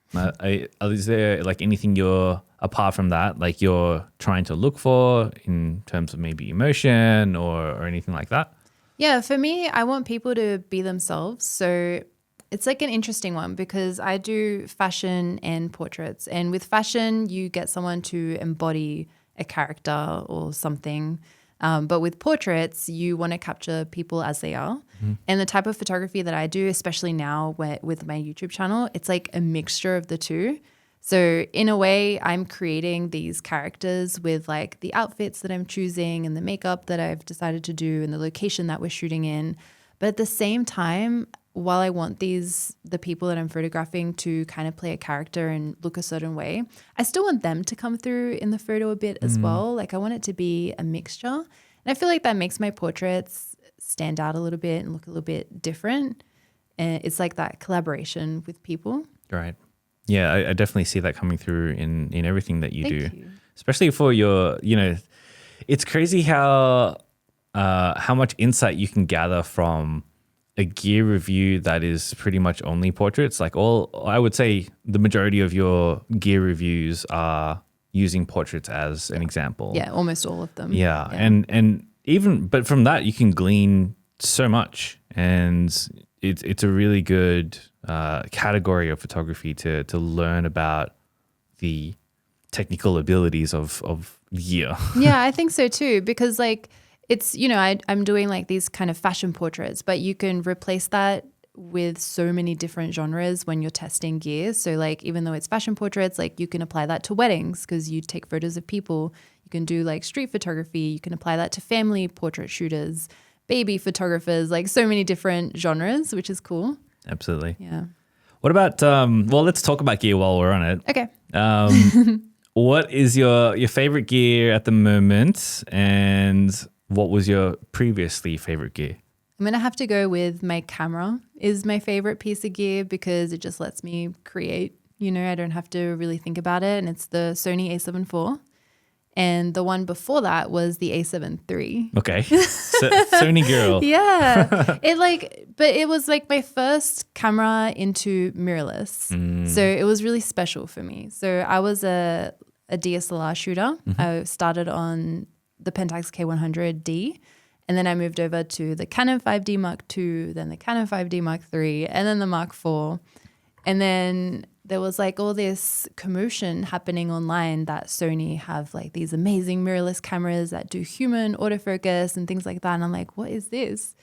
Is there like anything you're, apart from that, like you're trying to look for in terms of maybe emotion or anything like that? Yeah, for me, I want people to be themselves. So it's like an interesting one because I do fashion and portraits. And with fashion, you get someone to embody a character or something. But with portraits, you want to capture people as they are. And the type of photography that I do, especially now with my YouTube channel, it's like a mixture of the two. So in a way, I'm creating these characters with like the outfits that I'm choosing and the makeup that I've decided to do and the location that we're shooting in. But at the same time, while I want the people that I'm photographing to kind of play a character and look a certain way, I still want them to come through in the photo a bit as well. Like I want it to be a mixture. And I feel like that makes my portraits stand out a little bit and look a little bit different. And it's like that collaboration with people. Right. Yeah, I definitely see that coming through in everything that you do. Thank you. Especially for your, it's crazy how much insight you can gather from a gear review that is pretty much only portraits. Like I would say the majority of your gear reviews are using portraits as an example. Yeah, almost all of them. Yeah. And but from that you can glean so much, and it's a really good category of photography to learn about the technical abilities of gear. Yeah, I think so too, because like it's, I'm doing like these kind of fashion portraits, but you can replace that with so many different genres when you're testing gear. So like even though it's fashion portraits, like you can apply that to weddings because you take photos of people. You can do like street photography. You can apply that to family portrait shooters, baby photographers, like so many different genres, which is cool. Absolutely. Yeah. What about, well, let's talk about gear while we're on it. Okay. What is your favorite gear at the moment, and what was your previously favorite gear? I'm going to have to go with my camera is my favorite piece of gear because it just lets me create, I don't have to really think about it. And it's the Sony a7 IV. And the one before that was the a7 III. Okay. Sony girl. Yeah. But it was like my first camera into mirrorless. So it was really special for me. So I was a DSLR shooter. I started on the Pentax K100D. And then I moved over to the Canon 5D Mark II, then the Canon 5D Mark III, and then the Mark IV. And then there was like all this commotion happening online that Sony have like these amazing mirrorless cameras that do human autofocus and things like that. And I'm like, what is this?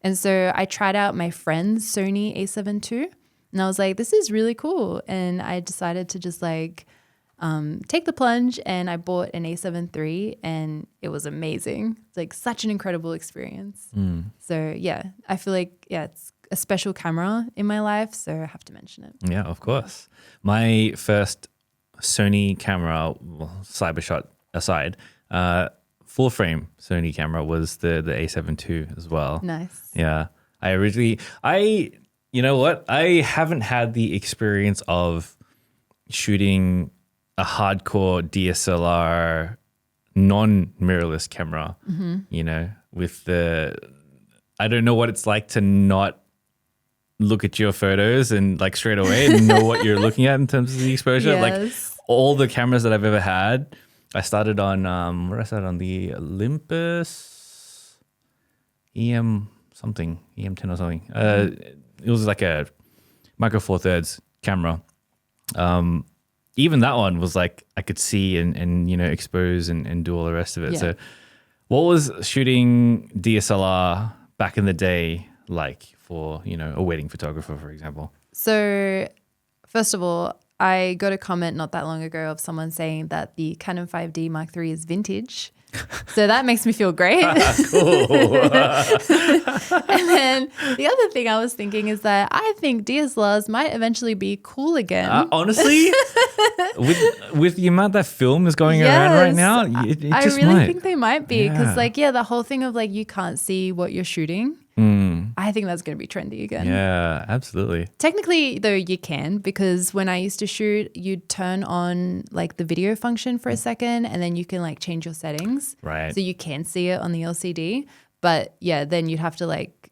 And so I tried out my friend's Sony a7 II, and I was like, this is really cool. And I decided to just like take the plunge, and I bought an a7 III, and it was amazing. It's like such an incredible experience. So yeah, I feel like, it's a special camera in my life, so I have to mention it. Yeah, of course. My first Sony camera, well, Cybershot aside, full frame Sony camera was the a7 II as well. Nice. Yeah. You know what? I haven't had the experience of shooting a hardcore DSLR non-mirrorless camera, with I don't know what it's like to not look at your photos and like straight away and know what you're looking at in terms of the exposure. Yes. Like all the cameras that I've ever had, I started on, the Olympus EM something, EM10 or something. It was like a Micro Four Thirds camera. Even that one was like I could see and expose and do all the rest of it. Yeah. So what was shooting DSLR back in the day like for, you know, a wedding photographer, for example? So first of all, I got a comment not that long ago of someone saying that the Canon 5D Mark III is vintage. So that makes me feel great. Cool. And then the other thing I was thinking is that I think DSLRs might eventually be cool again. Honestly, with the amount that film is going around right now, it I just really might. think they might be because, Yeah. the whole thing of like you can't see what you're shooting. I think that's going to be trendy again. Yeah, absolutely. Technically, though, you can because when I used to shoot, you'd turn on like the video function for a second and then you can like change your settings. Right. So you can see it on the LCD. But yeah, then you'd have to like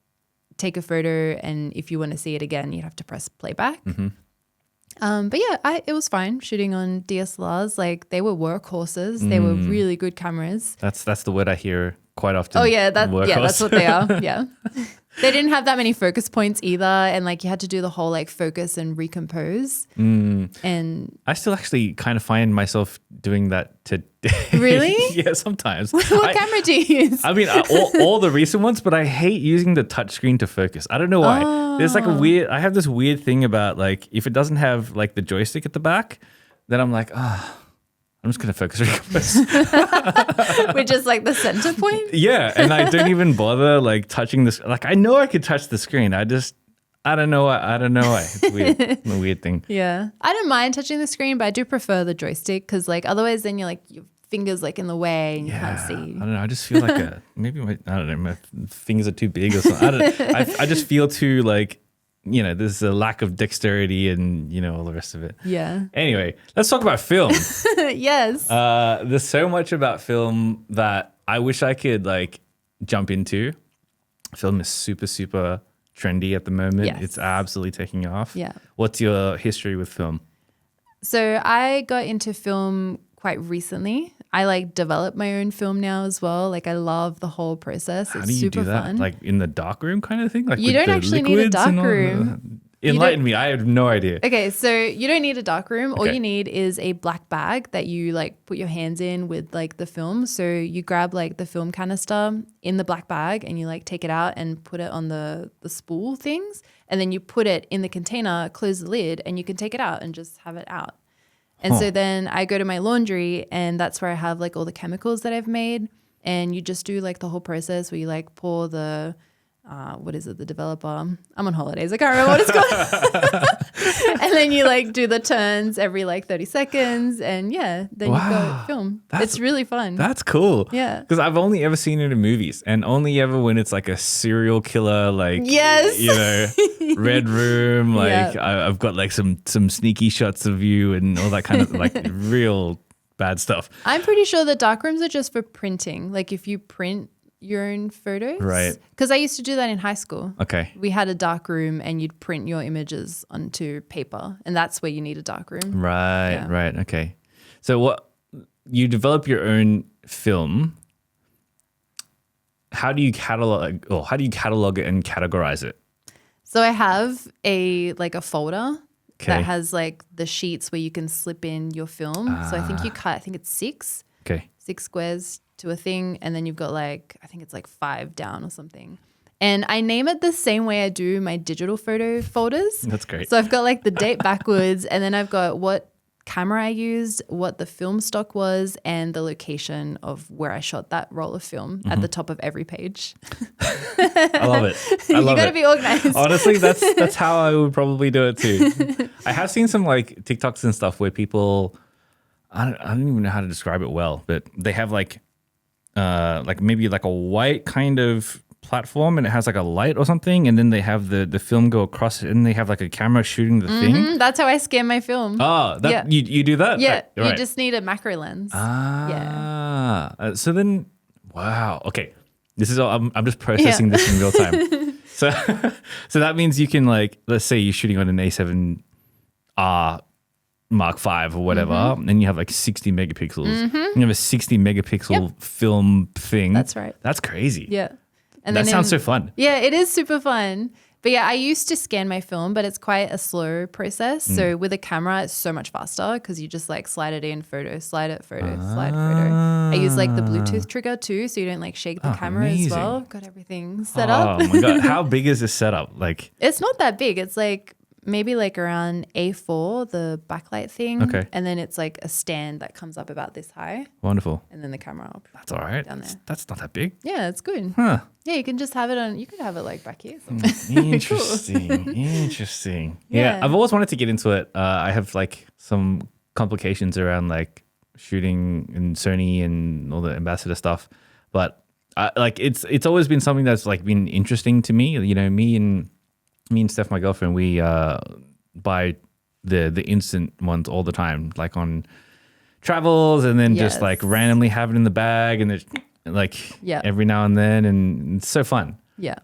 take a photo and if you want to see it again, you'd have to press playback. But yeah, it was fine shooting on DSLRs. Like they were workhorses. They were really good cameras. That's the word I hear quite often. Oh yeah, that's Workhorse. what they are. Yeah. They didn't have that many focus points either. And like you had to do the whole like focus and recompose. And I still actually kind of find myself doing that today. Really? Yeah, sometimes. what camera do you use? I mean, all the recent ones, but I hate using the touchscreen to focus. I don't know why. There's like I have this weird thing about like, if it doesn't have like the joystick at the back, then I'm like, I'm just going to focus recompose. We're just like the center point. Yeah. And I don't even bother like touching this. Like, I know I could touch the screen. I don't know why. It's weird. It's a weird thing. Yeah. I don't mind touching the screen, but I do prefer the joystick because like otherwise then you're like your fingers like in the way and you can't see. I don't know. I just feel like my fingers are too big or something. I just feel too like, you know, there's a lack of dexterity and, you know, all the rest of it. Yeah. Anyway, let's talk about film. Yes. There's so much about film that I wish I could like jump into. Film is super, super trendy at the moment. Yes. It's absolutely taking off. Yeah. What's your history with film? So I got into film quite recently. I like develop my own film now as well. Like I love the whole process. How It's do you super do that? fun. Like in the dark room kind of thing? Like You with don't the actually need a liquids dark and all the- room. Enlighten me. I have no idea. Okay, so you don't need a dark room. All Okay. you need is a black bag that you like put your hands in with like the film. So you grab like the film canister in the black bag and you like take it out and put it on the spool things. And then you put it in the container, close the lid, and you can take it out and just have it out. And so then I go to my laundry and that's where I have like all the chemicals that I've made. And you just do like the whole process where you like pour the the developer. I'm on holidays. I can't remember what it's called. And then you like do the turns every like 30 seconds and then you go film. It's really fun. That's cool. Yeah. Because I've only ever seen it in movies and only ever when it's like a serial killer, like, Yes. you know, red room. Like Yeah. I've got like some sneaky shots of you and all that kind of like real bad stuff. I'm pretty sure the dark rooms are just for printing. Like if you print your own photos. Right. Because I used to do that in high school. Okay. We had a dark room and you'd print your images onto paper and that's where you need a dark room. Right. Yeah. Right. Okay. So you develop your own film. How do you catalog it and categorize it? So I have a folder Okay. that has like the sheets where you can slip in your film. So I think I think it's 6 Okay. squares to a thing. And then you've got I think it's like 5 down or something. And I name it the same way I do my digital photo folders. That's great. So I've got like the date backwards and then I've got what camera I used, what the film stock was, and the location of where I shot that roll of film at the top of every page. I love it. I You love got to it. be organized. Honestly, that's how I would probably do it too. I have seen some like TikToks and stuff where people, I don't even know how to describe it well, but they have like maybe like a white kind of platform and it has like a light or something, and then they have the film go across it, and they have like a camera shooting the thing. That's how I scan my film. Oh, you do that? Yeah, Right. you just need a macro lens. So then, wow. Okay, this is all. I'm just processing this in real time. So that means you can like, let's say you're shooting on an A7R Mark V or whatever, and you have like 60 megapixels. You have a 60 megapixel film thing. That's right. That's crazy. Yeah. And That then sounds so fun. Yeah, it is super fun. But yeah, I used to scan my film, but it's quite a slow process. So with a camera, it's so much faster because you just like slide it in, photo, slide it, photo, slide photo. I use like the Bluetooth trigger too, so you don't like shake the camera as well. Got everything set up. Oh my God. How big is this setup? Like, it's not that big. It's like maybe like around A4, the backlight thing. Okay. And then it's like a stand that comes up about this high. wonderful. And then the camera up. That's all right. Down there. That's not that big. Yeah, it's good. Huh. Yeah, you can just have it on, you could have it like back here. Interesting. Interesting. Yeah. I've always wanted to get into it. I have like some complications around like shooting in Sony and all the ambassador stuff. But like it's always been something that's like been interesting to me. You know, me and Steph, my girlfriend, we buy the instant ones all the time, like on travels, and then just like randomly have it in the bag, and there's like every now and then, and it's so fun. Yeah.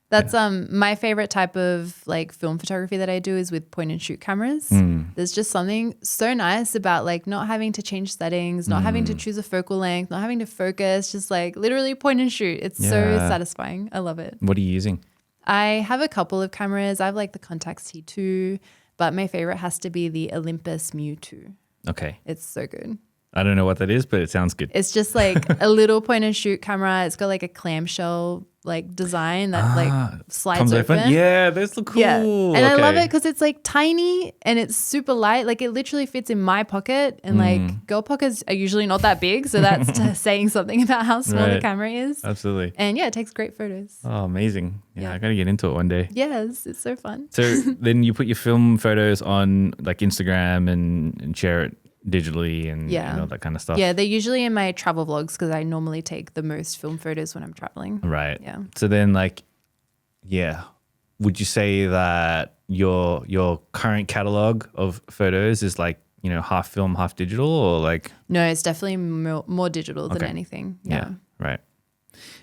That's my favorite type of like film photography that I do is with point and shoot cameras. There's just something so nice about like not having to change settings, not having to choose a focal length, not having to focus, just like literally point and shoot. It's so satisfying. I love it. What are you using? I have a couple of cameras. I have like the Contax T2, but my favorite has to be the Olympus Mu 2. Okay. It's so good. I don't know what that is, but it sounds good. It's just like a little point and shoot camera. It's got like a clamshell like design that like slides open. Yeah, those look cool. Yeah. And I love it because it's like tiny and it's super light. Like it literally fits in my pocket, and like girl pockets are usually not that big. So that's saying something about how small the camera is. Absolutely. And yeah, it takes great photos. Oh, amazing. Yeah, I got to get into it one day. Yes, it's so fun. So then you put your film photos on like Instagram and share it digitally and all that kind of stuff. Yeah, they're usually in my travel vlogs because I normally take the most film photos when I'm traveling. Right. Yeah. So then like, would you say that your current catalog of photos is like, you know, half film, half digital, or like? No, it's definitely more digital than anything. Yeah. Right.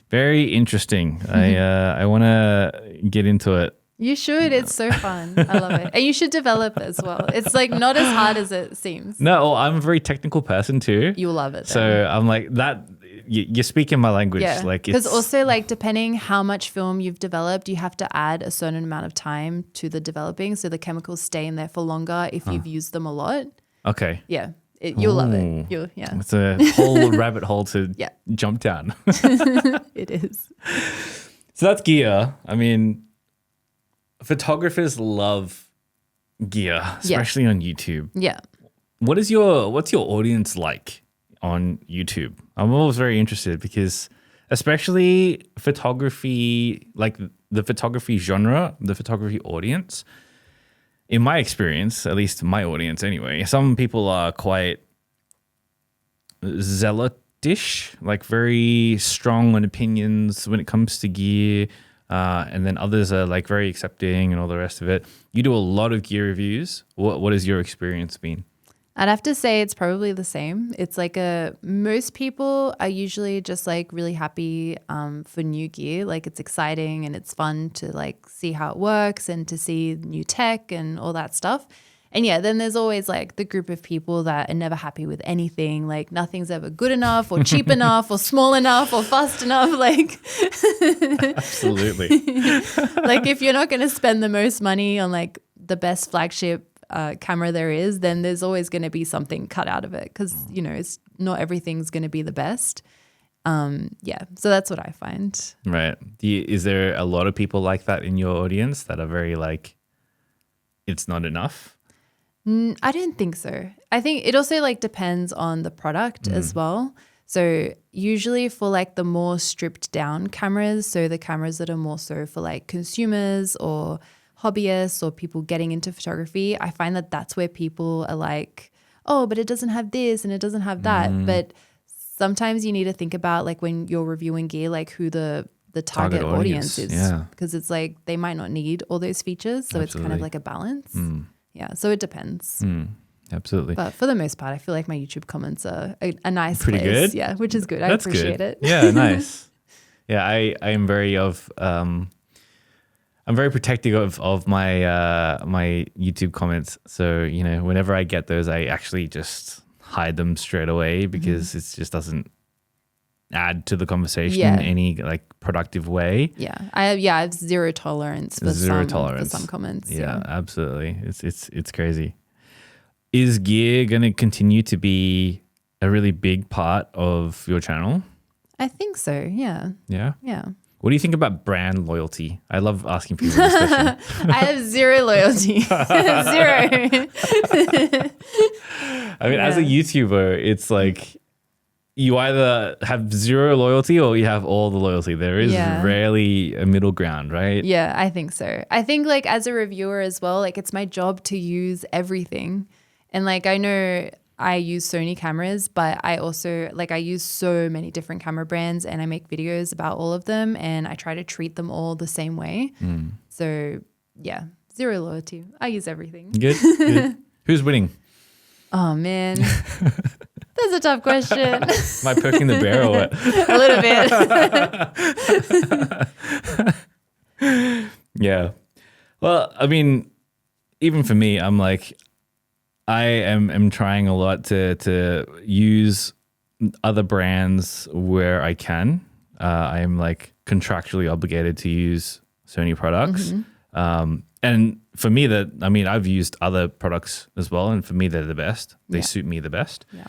Very interesting. I want to get into it. You should. It's so fun. I love it. And you should develop as well. It's like not as hard as it seems. No, I'm a very technical person too. You'll love it. So I'm like that. You're speaking my language. Yeah. Like, because also like depending how much film you've developed, you have to add a certain amount of time to the developing. So the chemicals stay in there for longer if you've used them a lot. Okay. Yeah. You'll love it. It's a whole rabbit hole to jump down. It is. So that's gear. I mean, photographers love gear, especially on YouTube. Yeah. What's your audience like on YouTube? I'm always very interested because especially photography, like the photography genre, the photography audience, in my experience, at least my audience anyway, some people are quite zealotish, like very strong on opinions when it comes to gear. And then others are like very accepting and all the rest of it. You do a lot of gear reviews. What has your experience been? I'd have to say it's probably the same. It's like most people are usually just like really happy for new gear. Like it's exciting and it's fun to like see how it works and to see new tech and all that stuff. And yeah, then there's always like the group of people that are never happy with anything. Like nothing's ever good enough or cheap enough or small enough or fast enough. Like absolutely. Like if you're not going to spend the most money on like the best flagship camera there is, then there's always going to be something cut out of it because, you know, it's not everything's going to be the best. So that's what I find. Right. Is there a lot of people like that in your audience that are very like, it's not enough? I don't think so. I think it also like depends on the product as well. So usually for like the more stripped down cameras, so the cameras that are more so for like consumers or hobbyists or people getting into photography, I find that that's where people are like, oh, but it doesn't have this and it doesn't have that. But sometimes you need to think about like when you're reviewing gear, like who the target audience is. Yeah. Because it's like they might not need all those features. So it's kind of like a balance. Yeah. So it depends. Absolutely. But for the most part, I feel like my YouTube comments are a nice Pretty place. good. Yeah, which is good. That's I appreciate good. it. Yeah, nice. Yeah, I am very I'm very protective of my my YouTube comments. So, you know, whenever I get those, I actually just hide them straight away because it just doesn't add to the conversation in any like productive way. Yeah. I have zero tolerance for some comments. Yeah, absolutely. It's crazy. Is gear going to continue to be a really big part of your channel? I think so. Yeah. Yeah. Yeah. What do you think about brand loyalty? I love asking people this question. I have zero loyalty. Zero. I mean, as a YouTuber, it's like you either have zero loyalty or you have all the loyalty. There is rarely a middle ground, right? Yeah, I think so. I think like as a reviewer as well, like it's my job to use everything. And like I know I use Sony cameras, but I also like I use so many different camera brands and I make videos about all of them and I try to treat them all the same way. So yeah, zero loyalty. I use everything. Good. Good. Who's winning? Oh man. That's a tough question. Am I poking the bear or what? A little bit. Yeah. Well, I mean, even for me, I'm like, I am trying a lot to use other brands where I can. I am like contractually obligated to use Sony products. And for me I've used other products as well. And for me, they're the best. They suit me the best. Yeah.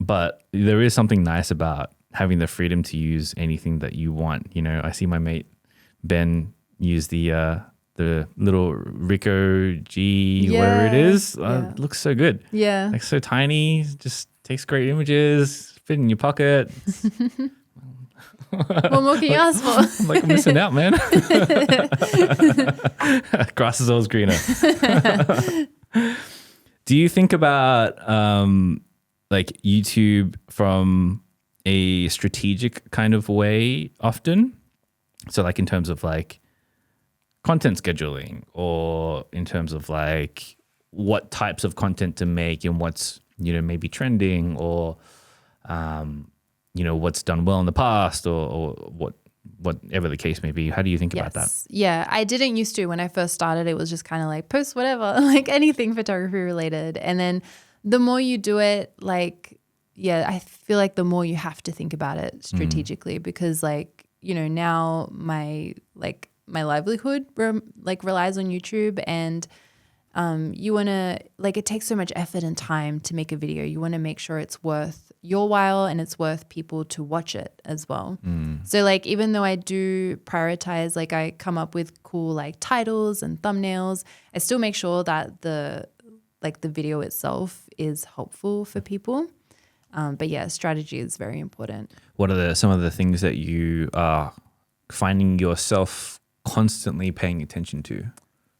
But there is something nice about having the freedom to use anything that you want. You know, I see my mate Ben use the little Ricoh G, whatever it is. It looks so good. Yeah. Like so tiny, just takes great images, fit in your pocket. What more can you ask for? I'm like, I'm missing out, man. Grass is always greener. Do you think about like YouTube from a strategic kind of way often? So like in terms of like content scheduling or in terms of like what types of content to make and what's, you know, maybe trending or, you know, what's done well in the past or whatever the case may be. How do you think about that? Yeah, I didn't used to. When I first started, it was just kind of like post whatever, like anything photography related. And then the more you do it, like, I feel like the more you have to think about it strategically because like, you know, now my livelihood relies on YouTube and you want to like it takes so much effort and time to make a video. You want to make sure it's worth your while and it's worth people to watch it as well. So like even though I do prioritize, like I come up with cool like titles and thumbnails, I still make sure that the video itself is helpful for people. But yeah, strategy is very important. What are some of the things that you are finding yourself constantly paying attention to?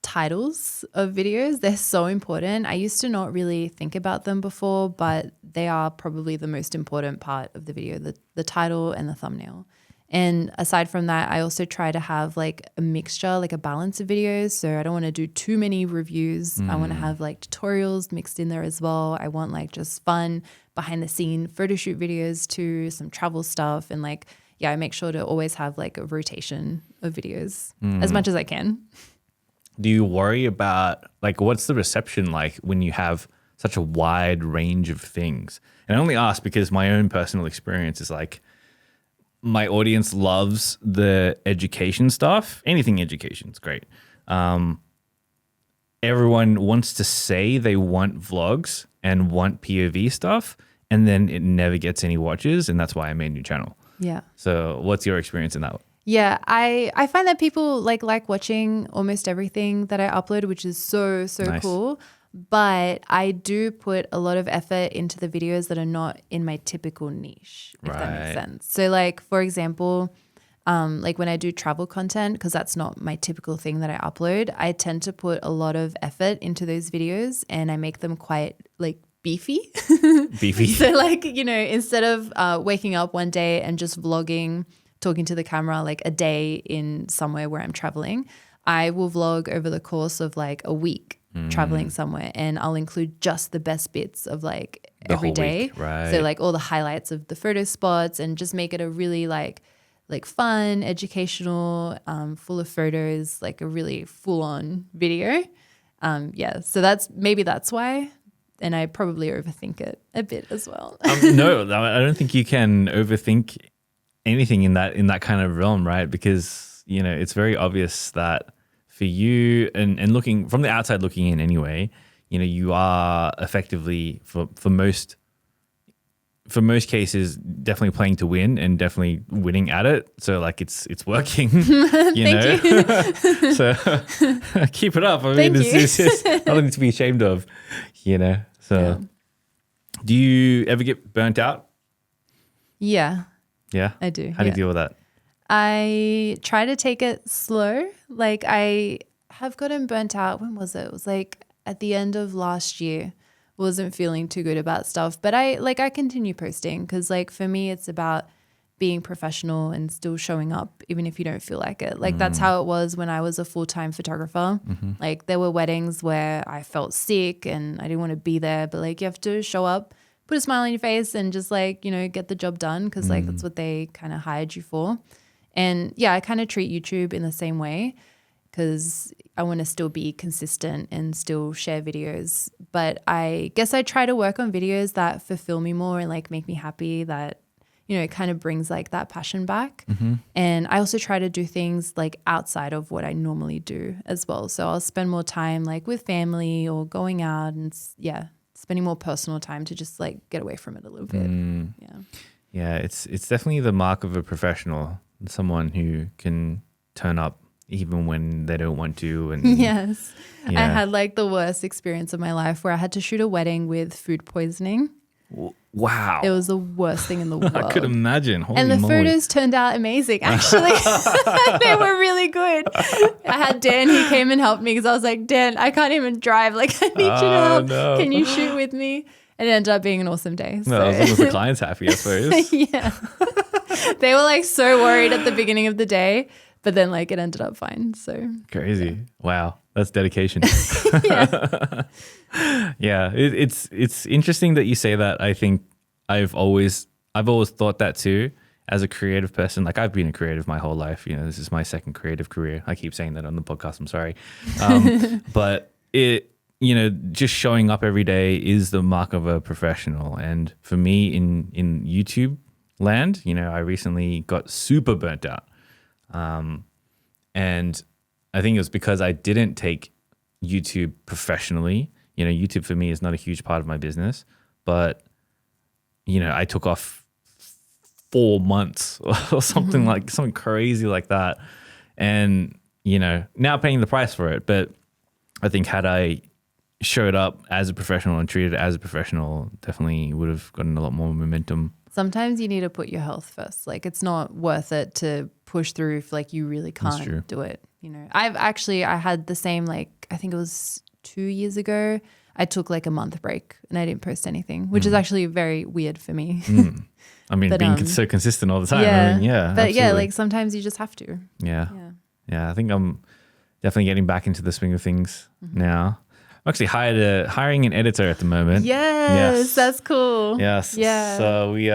Titles of videos, they're so important. I used to not really think about them before, but they are probably the most important part of the video, the title and the thumbnail. And aside from that, I also try to have like a mixture, like a balance of videos. So I don't want to do too many reviews. I want to have like tutorials mixed in there as well. I want like just fun behind the scene photo shoot videos too, some travel stuff. And like, I make sure to always have like a rotation of videos as much as I can. Do you worry about like what's the reception like when you have such a wide range of things? And I only ask because my own personal experience is like my audience loves the education stuff. Anything education is great. Everyone wants to say they want vlogs and want POV stuff, and then it never gets any watches, and that's why I made a new channel. Yeah. So what's your experience in that? Yeah, I find that people like watching almost everything that I upload, which is so nice. Cool. But I do put a lot of effort into the videos that are not in my typical niche, if that makes sense. So like, for example, like when I do travel content, because that's not my typical thing that I upload, I tend to put a lot of effort into those videos and I make them quite like beefy. Beefy. So like, you know, instead of waking up one day and just vlogging, talking to the camera like a day in somewhere where I'm traveling, I will vlog over the course of like a week traveling somewhere, and I'll include just the best bits of like every day. Right. So like all the highlights of the photo spots and just make it a really like fun, educational, full of photos, like a really full on video. So that's why. And I probably overthink it a bit as well. No, I don't think you can overthink anything in that kind of realm, right? Because, you know, it's very obvious that for you and looking from the outside looking in anyway, you know, you are effectively for most for most cases, definitely playing to win and definitely winning at it. So like it's working, you know. You. So keep it up. I mean, it's just nothing to be ashamed of, you know. So do you ever get burnt out? Yeah. Yeah? I do. How do you deal with that? I try to take it slow. Like I have gotten burnt out. When was it? It was like at the end of last year. Wasn't feeling too good about stuff, but I continue posting because like for me it's about being professional and still showing up even if you don't feel like it. Like that's how it was when I was a full-time photographer. Like there were weddings where I felt sick and I didn't want to be there, but like you have to show up, put a smile on your face and just like, you know, get the job done because like that's what they kind of hired you for. And yeah, I kind of treat YouTube in the same way because I want to still be consistent and still share videos. But I guess I try to work on videos that fulfill me more and like make me happy, that, you know, it kind of brings like that passion back. And I also try to do things like outside of what I normally do as well. So I'll spend more time like with family or going out and spending more personal time to just like get away from it a little bit. Yeah, it's definitely the mark of a professional, someone who can turn up even when they don't want to. And yes. I had like the worst experience of my life where I had to shoot a wedding with food poisoning. Wow. It was the worst thing in the world. I could imagine. Holy and the moly. photos turned out amazing, actually. They were really good. I had Dan, he came and helped me because I was like, Dan, I can't even drive. Like, I need you to help. No. Can you shoot with me? And it ended up being an awesome day. So. Well, as long as the client's happy, I suppose. Yeah. They were like so worried at the beginning of the day. But then like it ended up fine. So crazy. Wow. That's dedication. Yeah. It's interesting that you say that. I think I've always thought that too as a creative person. Like I've been a creative my whole life. You know, this is my second creative career. I keep saying that on the podcast. I'm sorry. But you know, just showing up every day is the mark of a professional. And for me in YouTube land, you know, I recently got super burnt out. And I think it was because I didn't take YouTube professionally. You know, YouTube for me is not a huge part of my business, but you know, I took off 4 months or something like something crazy like that. And, you know, now paying the price for it. But I think had I showed up as a professional and treated it as a professional, definitely would have gotten a lot more momentum. Sometimes you need to put your health first. Like it's not worth it to push through if like you really can't do it. You know, I had the same, like, I think it was 2 years ago. I took like a month break and I didn't post anything, which is actually very weird for me. I mean, but, being so consistent all the time. Yeah. I mean, yeah. But absolutely. yeah, like sometimes you just have to. Yeah. I think I'm definitely getting back into the swing of things now. I'm actually hiring an editor at the moment. Yes, that's cool. Yes. Yeah. So we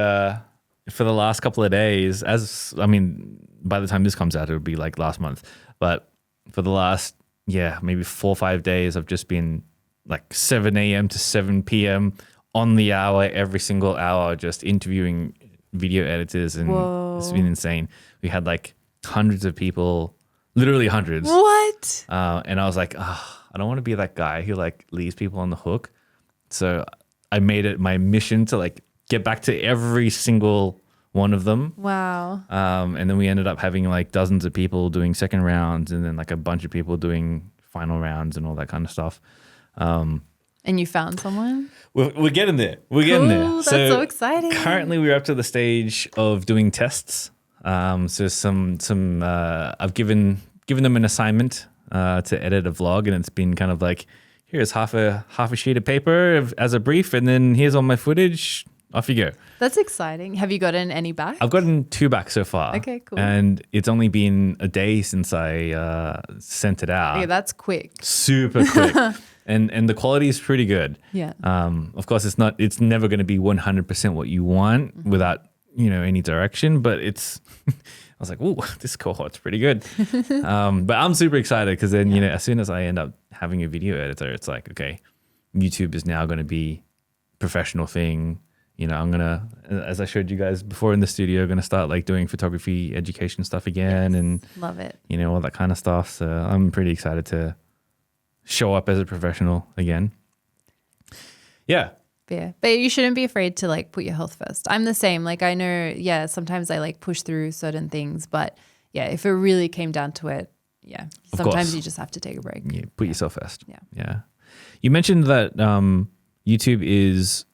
for the last couple of days, by the time this comes out, it'll be like last month. But for the last maybe 4 or 5 days, I've just been like 7 a.m. to 7 p.m. on the hour, every single hour, just interviewing video editors, and it's been insane. We had like hundreds of people, literally hundreds. What? And I was like, I don't want to be that guy who like leaves people on the hook. So I made it my mission to like get back to every single one of them. Wow. And then we ended up having like dozens of people doing second rounds, and then like a bunch of people doing final rounds and all that kind of stuff. And you found someone? We're getting there. We're getting there. That's so exciting. Currently we're up to the stage of doing tests. So I've given them an assignment to edit a vlog, and it's been kind of like, here's half a sheet of paper as a brief, and then here's all my footage. Off you go. That's exciting. Have you gotten any back? I've gotten 2 back so far. Okay, cool. And it's only been a day since I sent it out. Yeah, that's quick. Super quick. And the quality is pretty good. Yeah. Of course, it's never going to be 100% what you want without, you know, any direction, but it's I was like, ooh, this cohort's pretty good. But I'm super excited because then, you know, as soon as I end up having a video editor, it's like, okay, YouTube is now going to be a professional thing. You know, I'm going to, as I showed you guys before in the studio, going to start like doing photography education stuff again. And love it. You know, all that kind of stuff. So I'm pretty excited to show up as a professional again. Yeah. Yeah. But you shouldn't be afraid to like put your health first. I'm the same. Like I know, yeah, sometimes I like push through certain things, but yeah, if it really came down to it, yeah, sometimes you just have to take a break. Yeah, put yourself first. Yeah. Yeah. You mentioned that YouTube is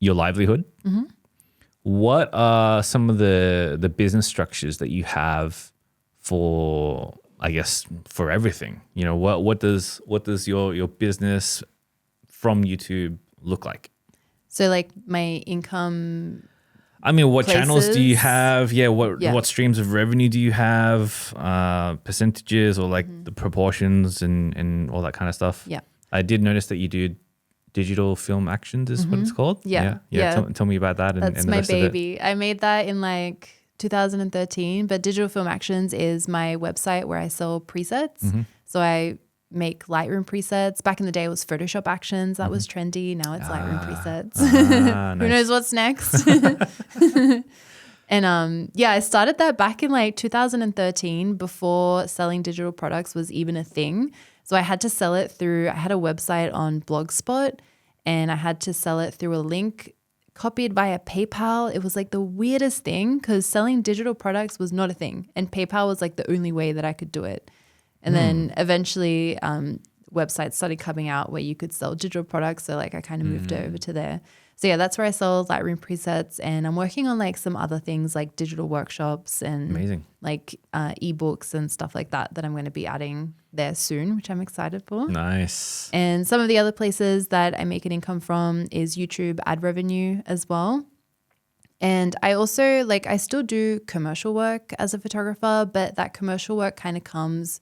your livelihood. Mm-hmm. What are some of the business structures that you have for, I guess, for everything? You know, what does your business from YouTube look like? So like my income. I mean, what channels do you places. have? Yeah, what streams of revenue do you have? Percentages or like the proportions and all that kind of stuff. Yeah. I did notice that you do digital film actions is what it's called. Yeah. Tell me about that. That's and the my rest of baby. I made that in like 2013, but Digital Film Actions is my website where I sell presets. So I make Lightroom presets. Back in the day, it was Photoshop Actions. That was trendy. Now it's Lightroom presets. Who knows what's next? And yeah, I started that back in like 2013 before selling digital products was even a thing. So I had to sell it through, I had a website on Blogspot and I had to sell it through a link copied via PayPal. It was like the weirdest thing because selling digital products was not a thing. And PayPal was like the only way that I could do it. And then eventually websites started coming out where you could sell digital products. So like I kind of moved over to there. So yeah, that's where I sell Lightroom presets, and I'm working on like some other things like digital workshops and Amazing. like ebooks and stuff like that I'm going to be adding there soon, which I'm excited for. Nice. And some of the other places that I make an income from is YouTube ad revenue as well. And I also like, I still do commercial work as a photographer, but that commercial work kind of comes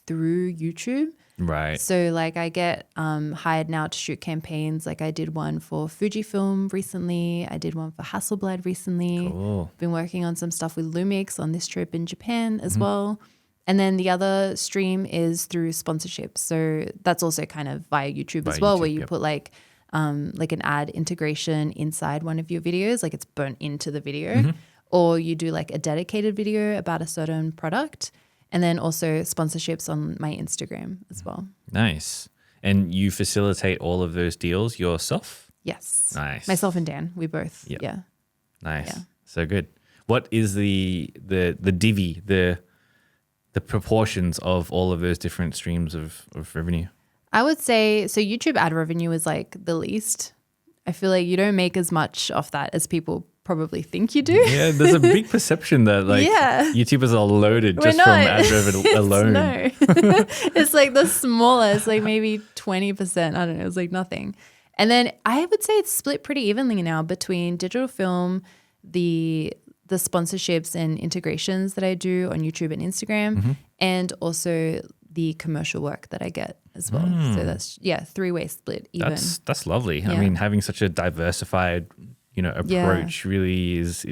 through YouTube. Right. So like I get hired now to shoot campaigns. Like I did one for Fujifilm recently. I did one for Hasselblad recently. Cool. Been working on some stuff with Lumix on this trip in Japan as well. And then the other stream is through sponsorships. So that's also kind of via YouTube as well, where you put like an ad integration inside one of your videos, like it's burnt into the video, or you do like a dedicated video about a certain product. And then also sponsorships on my Instagram as well. Nice. And you facilitate all of those deals yourself? Yes. Nice. Myself and Dan, we both. Yep. Yeah. Nice. Yeah. So good. What is the divvy, the proportions of all of those different streams of revenue? I would say, so YouTube ad revenue is like the least. I feel like you don't make as much off that as people probably think you do. Yeah, there's a big perception that like YouTubers are loaded just from ad revenue alone. No. It's like the smallest, like maybe 20%. I don't know. It's like nothing. And then I would say it's split pretty evenly now between digital film, the sponsorships and integrations that I do on YouTube and Instagram, and also the commercial work that I get as well. So that's, three-way split even. That's lovely. Yeah. I mean, having such a diversified, approach really is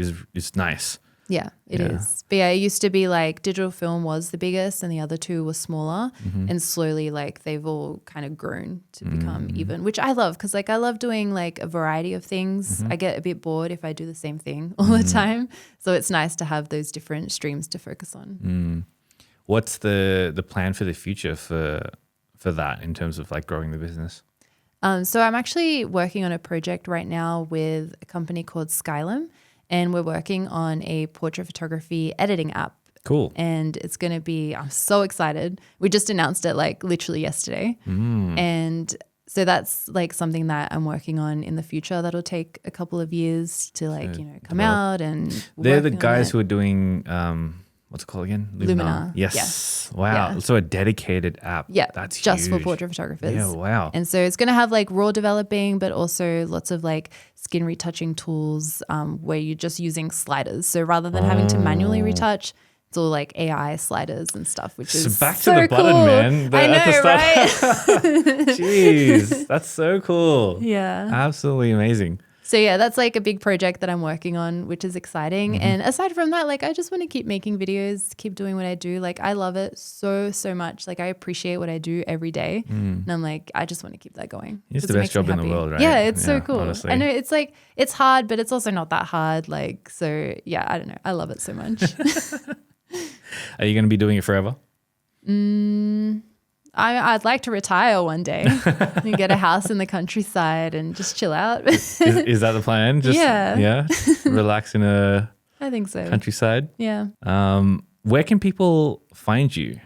nice. Yeah, it is. But yeah, it used to be like digital film was the biggest and the other two were smaller. And slowly like they've all kind of grown to become even, which I love because like I love doing like a variety of things. I get a bit bored if I do the same thing all the time. So it's nice to have those different streams to focus on. What's the plan for the future for that in terms of like growing the business? So I'm actually working on a project right now with a company called Skylum, and we're working on a portrait photography editing app. Cool. And it's going to be, I'm so excited. We just announced it like literally yesterday. And so that's like something that I'm working on in the future that'll take a couple of years to like, come out and they're the work on guys it. who are doing, what's it called again? Luminar. Yes. Wow. Yeah. So a dedicated app. Yeah, That's just huge. for portrait photographers. Yeah, wow. And so it's going to have like raw developing, but also lots of like skin retouching tools where you're just using sliders. So rather than having to manually retouch, it's all like AI sliders and stuff, which is back so to the button, cool. man. I know, at the start. right? Jeez, that's so cool. Yeah. Absolutely amazing. So yeah, that's like a big project that I'm working on, which is exciting. And aside from that, like I just want to keep making videos, keep doing what I do. Like I love it so much. Like I appreciate what I do every day. And I'm like, I just want to keep that going. It's the best job in the world, right? Yeah, it's so cool. Honestly. I know it's like, it's hard, but it's also not that hard. Like, so yeah, I don't know. I love it so much. Are you going to be doing it forever? I'd like to retire one day and get a house in the countryside and just chill out. Is that the plan? Just, yeah. Relax in a I think so. Countryside. Yeah. Where can people find you?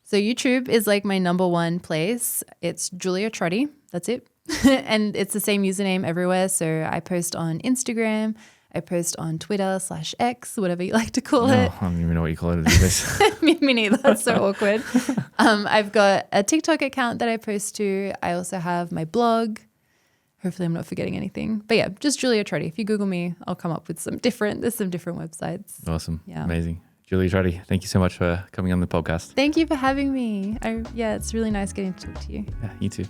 So YouTube is like my number one place. It's Julia Trotti. That's it. And it's the same username everywhere. So I post on Instagram. I post on Twitter/X, whatever you like to call it. I don't even know what you call it these days. Me neither. That's so awkward. I've got a TikTok account that I post to. I also have my blog. Hopefully I'm not forgetting anything. But yeah, just Julia Trotti. If you Google me, I'll come up with there's some different websites. Awesome. Yeah. Amazing. Julia Trotti, thank you so much for coming on the podcast. Thank you for having me. It's really nice getting to talk to you. Yeah, you too.